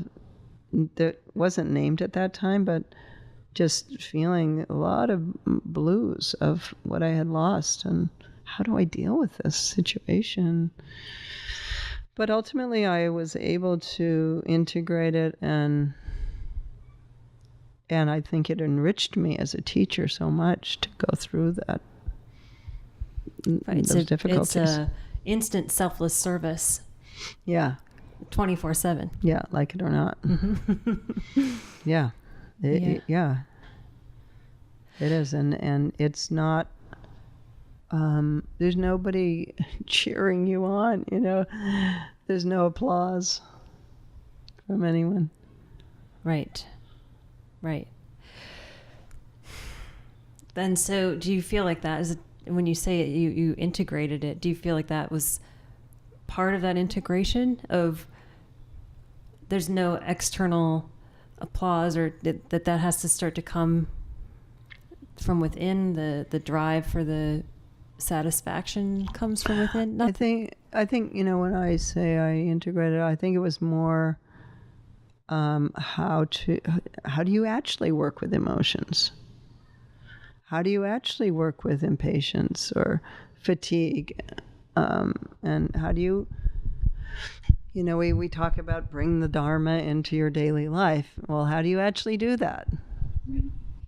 that wasn't named at that time, but just feeling a lot of blues of what I had lost and how do I deal with this situation. But ultimately I was able to integrate it, and I think it enriched me as a teacher so much to go through that. Right. Those difficulties. It's a instant selfless service. Yeah. 24/7. Yeah, like it or not. Yeah. It is. And it's not, there's nobody cheering you on, There's no applause from anyone. Right. Then, so do you feel like that is, when you say it, you integrated it, do you feel like that was part of that integration of there's no external applause, or that has to start to come from within, the drive for the satisfaction comes from within? I think when I say I integrated, I think it was more how do you actually work with emotions? How do you actually work with impatience or fatigue? And how do you, we talk about bring the Dharma into your daily life. Well, how do you actually do that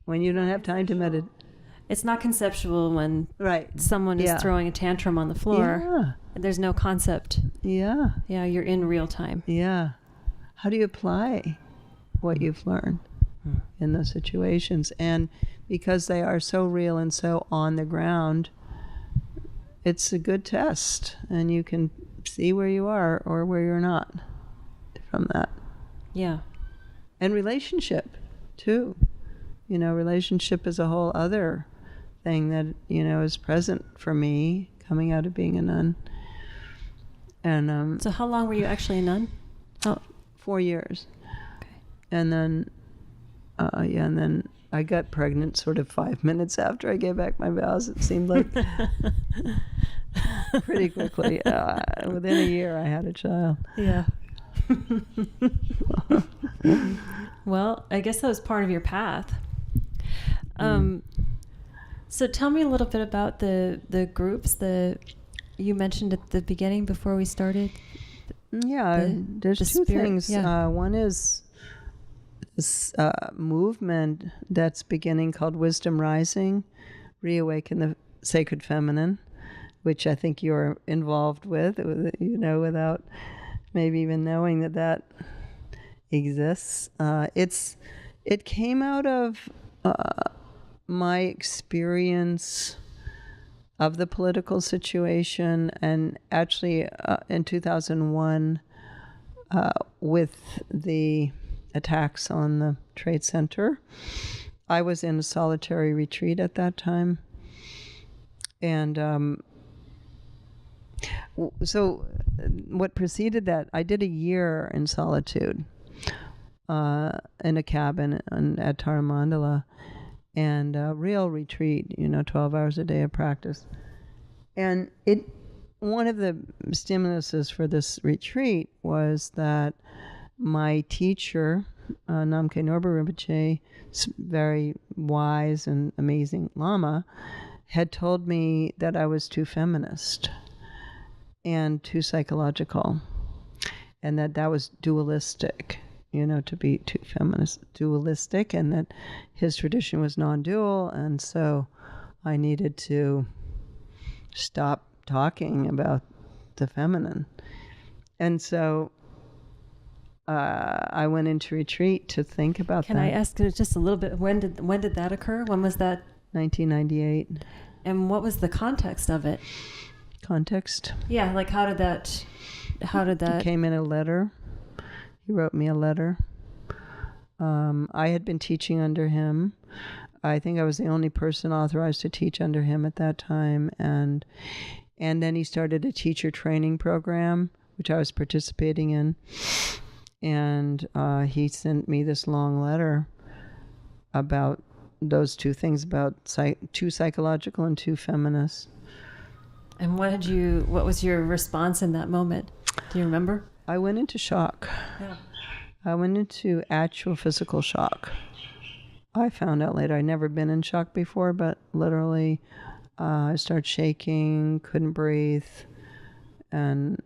when you don't have time to meditate? It's not conceptual when someone is throwing a tantrum on the floor. Yeah. There's no concept. Yeah. Yeah, you're in real time. Yeah. How do you apply what you've learned in those situations? And because they are so real and so on the ground, it's a good test, and you can see where you are or where you're not from that. Yeah. And relationship, too. Relationship is a whole other thing that, is present for me coming out of being a nun. And so how long were you actually a nun? 4 years. Okay. And then, and then I got pregnant sort of 5 minutes after I gave back my vows. It seemed like pretty quickly. Within a year, I had a child. Yeah. Well, I guess that was part of your path. So tell me a little bit about the groups you mentioned at the beginning before we started. Yeah, there's two things. Yeah. One is this movement that's beginning called Wisdom Rising, Reawaken the Sacred Feminine, which I think you're involved with, without maybe even knowing that exists. It came out of my experience of the political situation, and actually in 2001 with the attacks on the Trade Center. I was in a solitary retreat at that time. And so what preceded that, I did a year in solitude in a cabin at Tara Mandala, and a real retreat, 12 hours a day of practice. And one of the stimuluses for this retreat was that my teacher, Namkhe Norbu Rinpoche, very wise and amazing Lama, had told me that I was too feminist and too psychological, and that was dualistic, to be too feminist, dualistic, and that his tradition was non-dual, and so I needed to stop talking about the feminine. And so I went into retreat to think about that. Can I ask just a little bit, when did that occur? When was that? 1998. And what was the context of it? Context? Yeah, like how did that... It came in a letter. He wrote me a letter. I had been teaching under him. I think I was the only person authorized to teach under him at that time. And then he started a teacher training program, which I was participating in. And he sent me this long letter about those two things, about two psychological and two feminist. And what was your response in that moment? Do you remember? I went into shock. Yeah. I went into actual physical shock. I found out later I'd never been in shock before, but literally I started shaking, couldn't breathe, and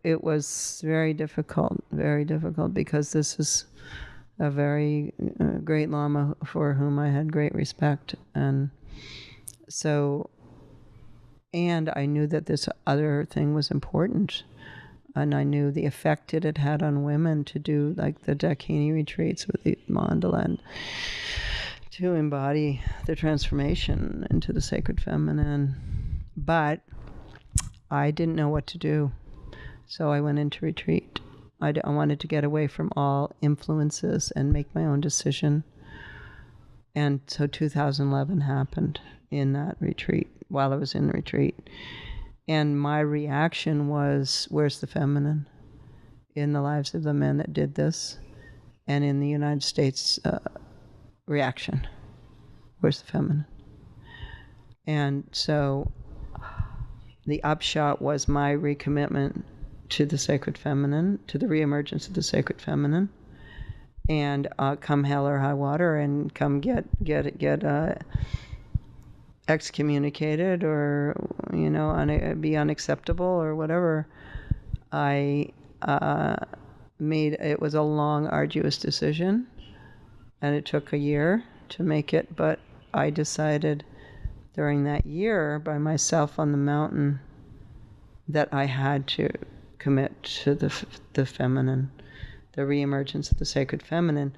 it was very difficult because this is a very great Lama for whom I had great respect. And so, and I knew that this other thing was important. And I knew the effect it had had on women to do like the Dakini retreats with the mandala and to embody the transformation into the sacred feminine. But I didn't know what to do. So I went into retreat. I wanted to get away from all influences and make my own decision. And so 2011 happened in that retreat, while I was in the retreat. And my reaction was, where's the feminine in the lives of the men that did this? And in the United States reaction, where's the feminine? And so the upshot was my recommitment to the sacred feminine, to the reemergence of the sacred feminine, and come hell or high water, and come get excommunicated or be unacceptable or whatever. I made it was a long, arduous decision, and it took a year to make it. But I decided during that year by myself on the mountain that I had to commit to the feminine, the reemergence of the sacred feminine,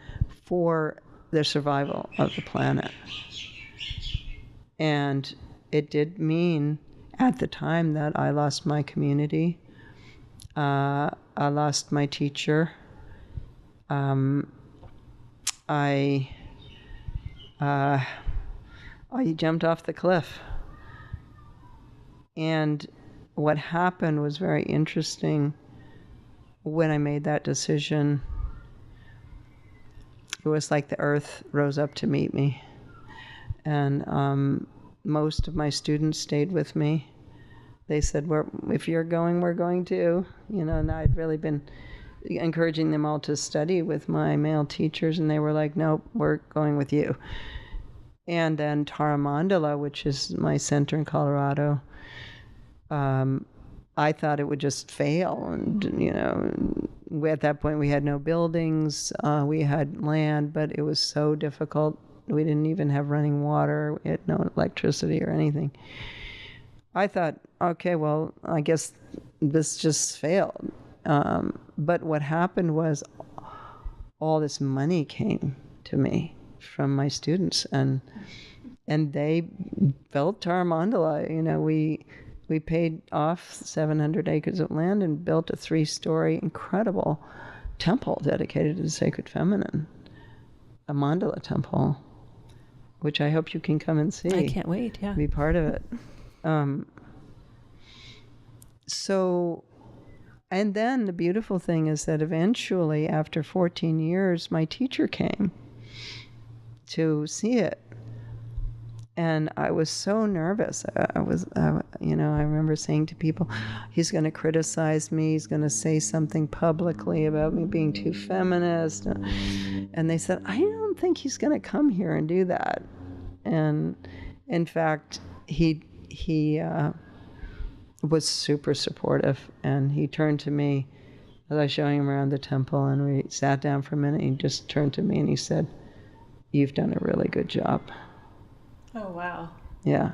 for the survival of the planet. And it did mean at the time that I lost my community, I lost my teacher, I jumped off the cliff. And what happened was very interesting. When I made that decision, it was like the earth rose up to meet me. And most of my students stayed with me. They said, if you're going, we're going too. And I'd really been encouraging them all to study with my male teachers, and they were like, nope, we're going with you. And then Tara Mandala, which is my center in Colorado, I thought it would just fail. And, at that point we had no buildings, we had land, but it was so difficult. We didn't even have running water. We had no electricity or anything. I thought, okay, well, I guess this just failed. But what happened was all this money came to me from my students, and they built Tara Mandala. We paid off 700 acres of land and built a 3-story incredible temple dedicated to the sacred feminine, a mandala temple, which I hope you can come and see. I can't wait, yeah. Be part of it. And then the beautiful thing is that eventually, after 14 years, my teacher came to see it. And I was so nervous. I remember saying to people, he's going to criticize me. He's going to say something publicly about me being too feminist. And they said, I don't think he's going to come here and do that. And in fact, he was super supportive. And he turned to me as I was showing him around the temple, and we sat down for a minute. He just turned to me and he said, you've done a really good job. Oh, wow. Yeah.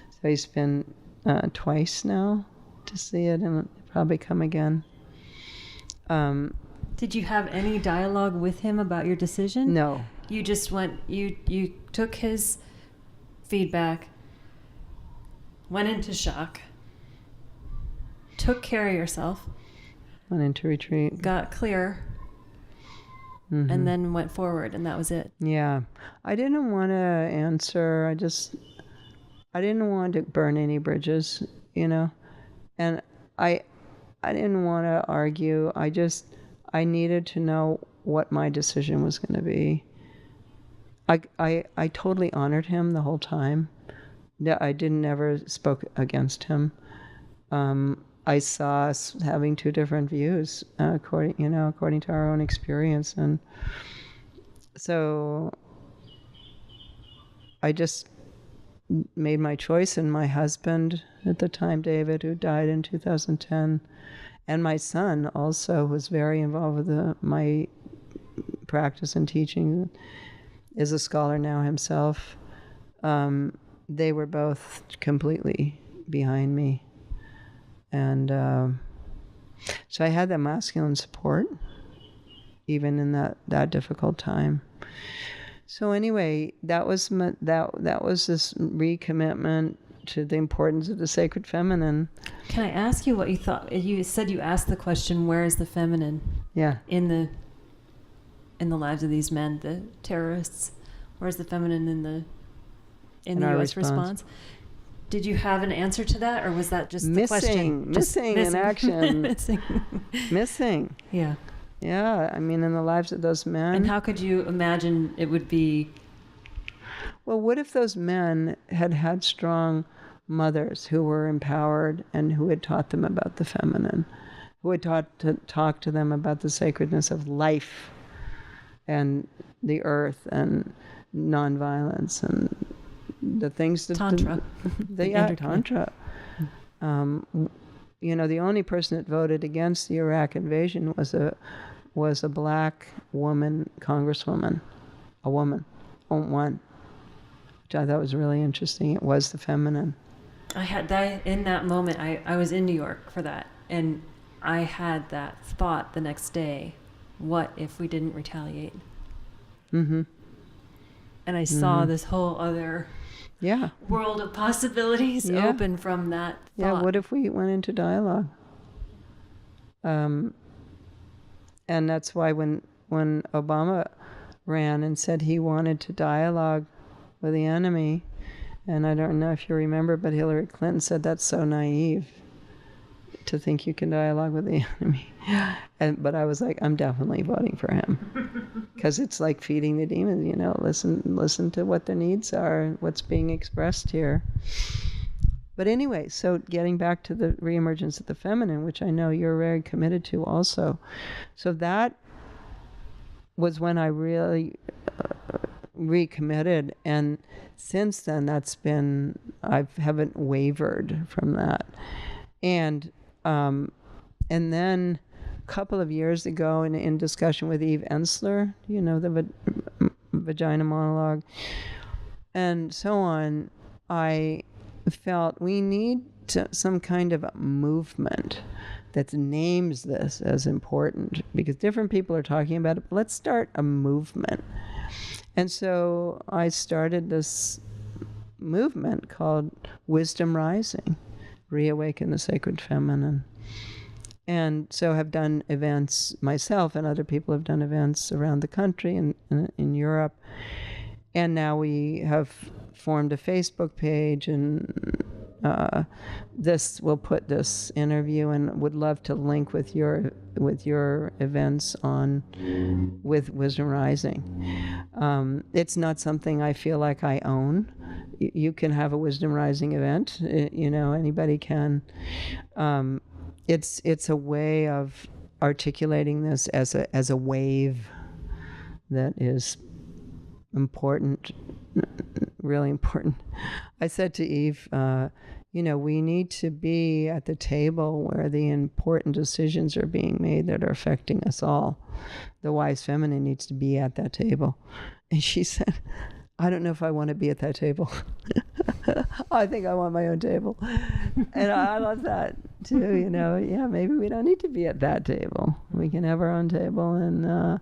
So he's been twice now to see it, and he'll probably come again. Did you have any dialogue with him about your decision? No. You just went, you took his feedback, went into shock, took care of yourself, Went into retreat. got clear, and then went forward, and that was it. Yeah. I didn't want to answer. I didn't want to burn any bridges, and I didn't want to argue. I needed to know what my decision was going to be. I totally honored him the whole time. I never spoke against him. I saw us having two different views according to our own experience, and so I just made my choice. And my husband at the time, David, who died in 2010, and my son also was very involved with my practice and teaching, is a scholar now himself. They were both completely behind me. And so I had that masculine support, even in that difficult time. So anyway, that was this recommitment to the importance of the sacred feminine. Can I ask you what you thought? You said you asked the question, where is the feminine? Yeah. In the lives of these men, the terrorists. Where's the feminine in the U.S. response? Did you have an answer to that, or was that just the question? Missing in action. Missing. Yeah. Yeah, I mean, in the lives of those men. And how could you imagine it would be? Well, what if those men had strong mothers who were empowered and who had taught them about the feminine, who had talk to them about the sacredness of life and the earth and nonviolence and the things that Tantra. Tantra. The only person that voted against the Iraq invasion was a black woman congresswoman, a woman, one, which I thought was really interesting. It was the feminine. I had that in that moment. I was in New York for that, and I had that thought the next day: what if we didn't retaliate? Mm-hmm. And I saw this whole other world of possibilities open from that thought. Yeah, what if we went into dialogue? And that's why when Obama ran and said he wanted to dialogue with the enemy, and I don't know if you remember, but Hillary Clinton said that's so naive to think you can dialogue with the enemy. But I was like, I'm definitely voting for him, because it's like feeding the demons. Listen to what their needs are, what's being expressed here. But anyway, so getting back to the reemergence of the feminine, which I know you're very committed to also. So that was when I really recommitted, and since then I haven't wavered from that. And then a couple of years ago, in discussion with Eve Ensler, the vagina monologue, and so on, I felt we need some kind of a movement that names this as important, because different people are talking about it. But let's start a movement. And so I started this movement called Wisdom Rising, Reawaken the Sacred Feminine. And so have done events myself, and other people have done events around the country and in Europe. And now we have formed a Facebook page, and we'll put this interview, and would love to link with your events with Wisdom Rising. It's not something I feel like I own. You can have a Wisdom Rising event. Anybody can. It's a way of articulating this as a wave that is important, really important. I said to Eve, we need to be at the table where the important decisions are being made that are affecting us all. The wise feminine needs to be at that table. And she said, I don't know if I want to be at that table. I think I want my own table. And I love that too, Yeah, maybe we don't need to be at that table. We can have our own table and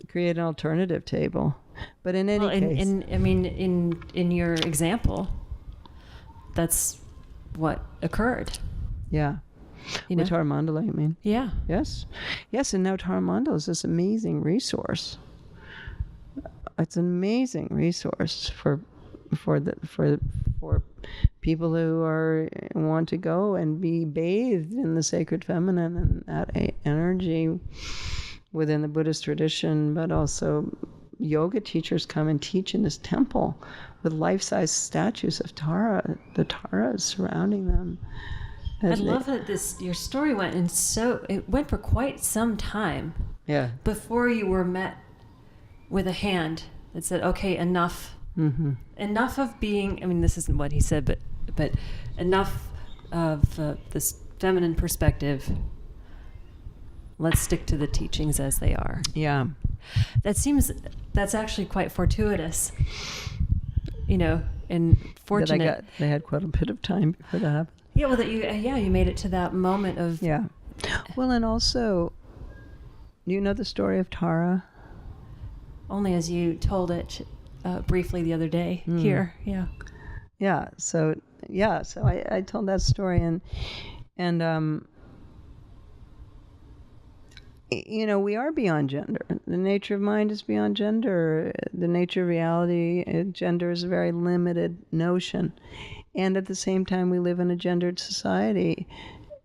create an alternative table. But in any case, in your example, that's what occurred. Yeah. With Tara Mandala, you mean? Yeah. Yes. Yes, and now Tara Mandala is this amazing resource. It's an amazing resource for people who want to go and be bathed in the sacred feminine and that energy within the Buddhist tradition, but also yoga teachers come and teach in this temple with life-size statues of Tara, the Taras surrounding them. I love that your story went for quite some time. Yeah. Before you were met with a hand that said, "Okay, enough. Mm-hmm. Enough of being." I mean, this isn't what he said, but enough of this feminine perspective. Let's stick to the teachings as they are. Yeah. That's actually quite fortuitous. And fortunate. They had quite a bit of time before that happened. Yeah, well, you made it to that moment of... Yeah. Well, and also, do you know the story of Tara? Only as you told it briefly the other day here, yeah. Yeah, so I told that story, and we are beyond gender. The nature of mind is beyond gender. The nature of reality, gender is a very limited notion. And at the same time, we live in a gendered society.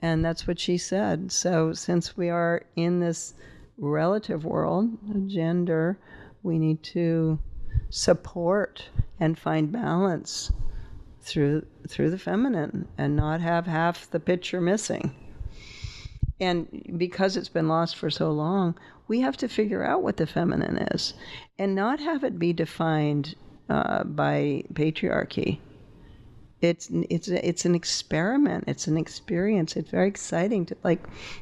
And that's what she said. So since we are in this relative world of gender, we need to support and find balance through the feminine and not have half the picture missing. And because it's been lost for so long, we have to figure out what the feminine is and not have it be defined by patriarchy. It's an experiment. It's an experience. It's very exciting to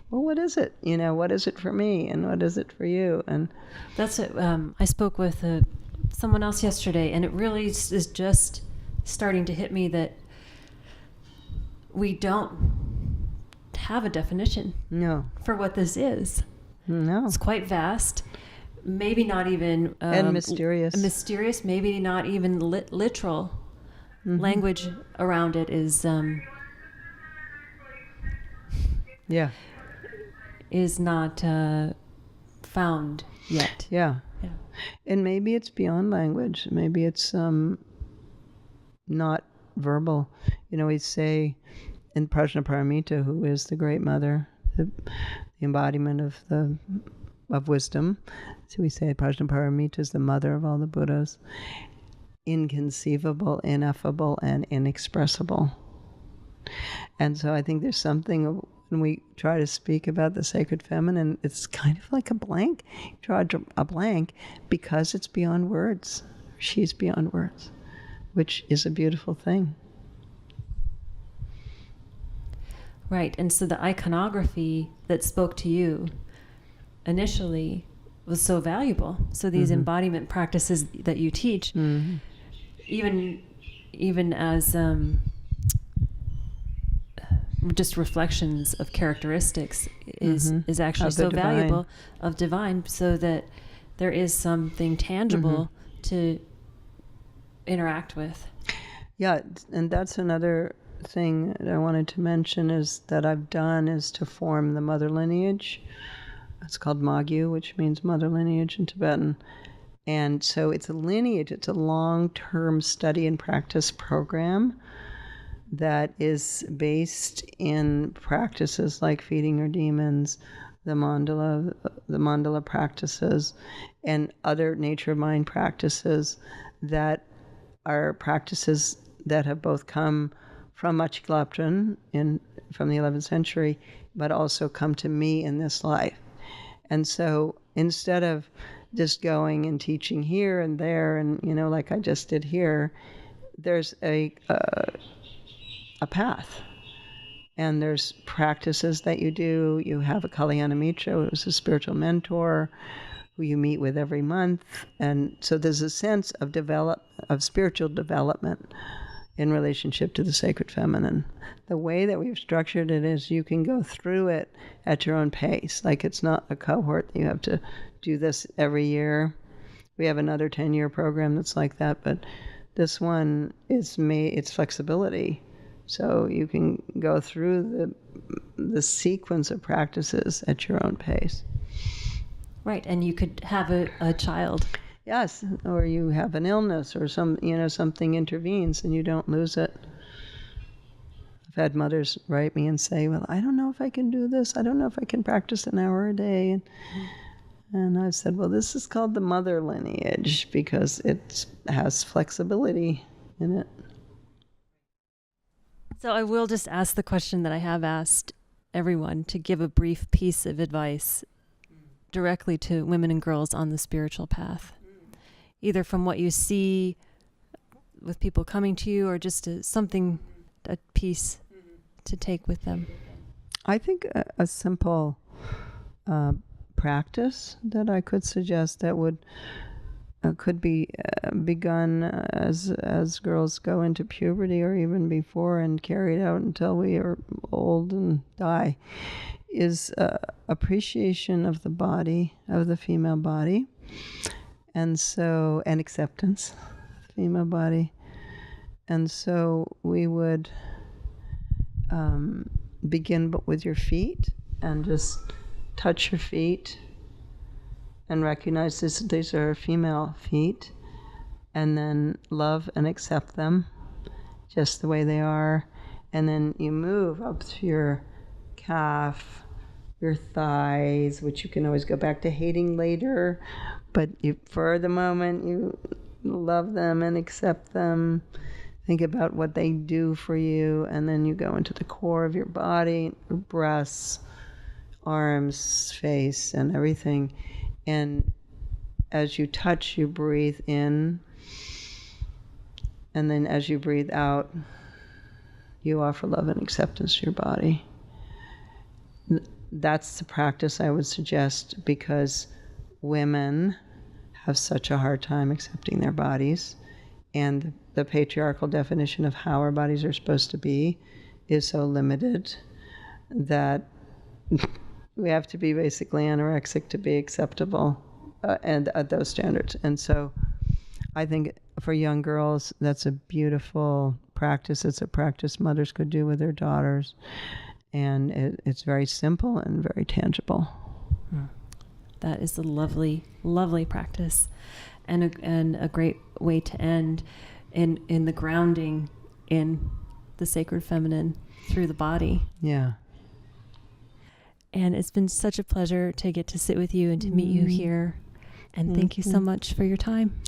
what is it? What is it for me and what is it for you? And that's it. I spoke with someone else yesterday, and it really is just starting to hit me that we don't have a definition for what this is. No. It's quite vast. Maybe not even... and mysterious. Mysterious, maybe not even literal. Mm-hmm. Language around it is... is not found yet. Yeah. And maybe it's beyond language. Maybe it's not verbal. We say in Prajnaparamita, who is the great mother, the embodiment of wisdom. So we say Prajnaparamita is the mother of all the Buddhas. Inconceivable, ineffable, and inexpressible. And so I think there's something when we try to speak about the sacred feminine, it's kind of like a blank. You draw a blank because it's beyond words. She's beyond words, which is a beautiful thing. Right. And so the iconography that spoke to you initially was so valuable. So these embodiment practices that you teach, even as just reflections of characteristics is actually so valuable of divine, so that there is something tangible to interact with. Yeah, and that's another thing that I wanted to mention is that I've done is to form the mother lineage. It's called Magyu, which means mother lineage in Tibetan. And so it's a lineage, it's a long-term study and practice program that is based in practices like feeding your demons, the mandala practices, and other nature of mind practices that are practices that have both come from Machiklapchen from the 11th century, but also come to me in this life. And so instead of just going and teaching here and there and, like I just did here, there's a path. And there's practices that you do. You have a Kalyana Mitra, who's a spiritual mentor, who you meet with every month. And so there's a sense of spiritual development in relationship to the sacred feminine. The way that we've structured it is you can go through it at your own pace. Like, it's not a cohort that you have to do this every year. We have another 10-year program that's like that, but this one is it's flexibility. So you can go through the sequence of practices at your own pace. Right, and you could have a child. Yes, or you have an illness or something intervenes and you don't lose it. I've had mothers write me and say, well, I don't know if I can do this. I don't know if I can practice an hour a day. And I've said, well, this is called the mother lineage because it has flexibility in it. So I will just ask the question that I have asked everyone, to give a brief piece of advice directly to women and girls on the spiritual path, either from what you see with people coming to you or just a piece to take with them. I think a simple practice that I could suggest that would could be begun as girls go into puberty or even before and carried out until we are old and die is appreciation of the body, of the female body, and acceptance of the female body. And so we would begin with your feet and just touch your feet and recognize these are female feet, and then love and accept them just the way they are. And then you move up to your calf, your thighs, which you can always go back to hating later, but for the moment you love them and accept them. Think about what they do for you, and then you go into the core of your body, your breasts, arms, face, and everything. And as you touch, you breathe in, and then as you breathe out, you offer love and acceptance to your body. That's the practice I would suggest, because women have such a hard time accepting their bodies, and the patriarchal definition of how our bodies are supposed to be is so limited that we have to be basically anorexic to be acceptable and at those standards. And so I think for young girls, that's a beautiful practice. It's a practice mothers could do with their daughters. And it's very simple and very tangible. That is a lovely, lovely practice, and a great way to end in the grounding in the sacred feminine through the body. Yeah. And it's been such a pleasure to get to sit with you and to meet you here. And thank you so much for your time.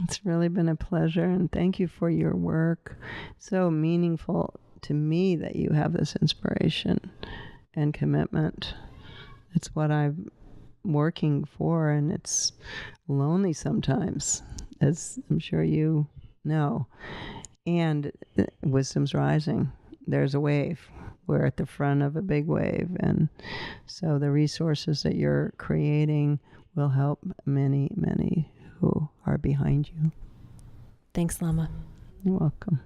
It's really been a pleasure, and thank you for your work. So meaningful to me that you have this inspiration and commitment. It's what I'm working for, and it's lonely sometimes, as I'm sure you know. And wisdom's rising. There's a wave. We're at the front of a big wave, and so the resources that you're creating will help many, many who are behind you. Thanks, Lama. You're welcome.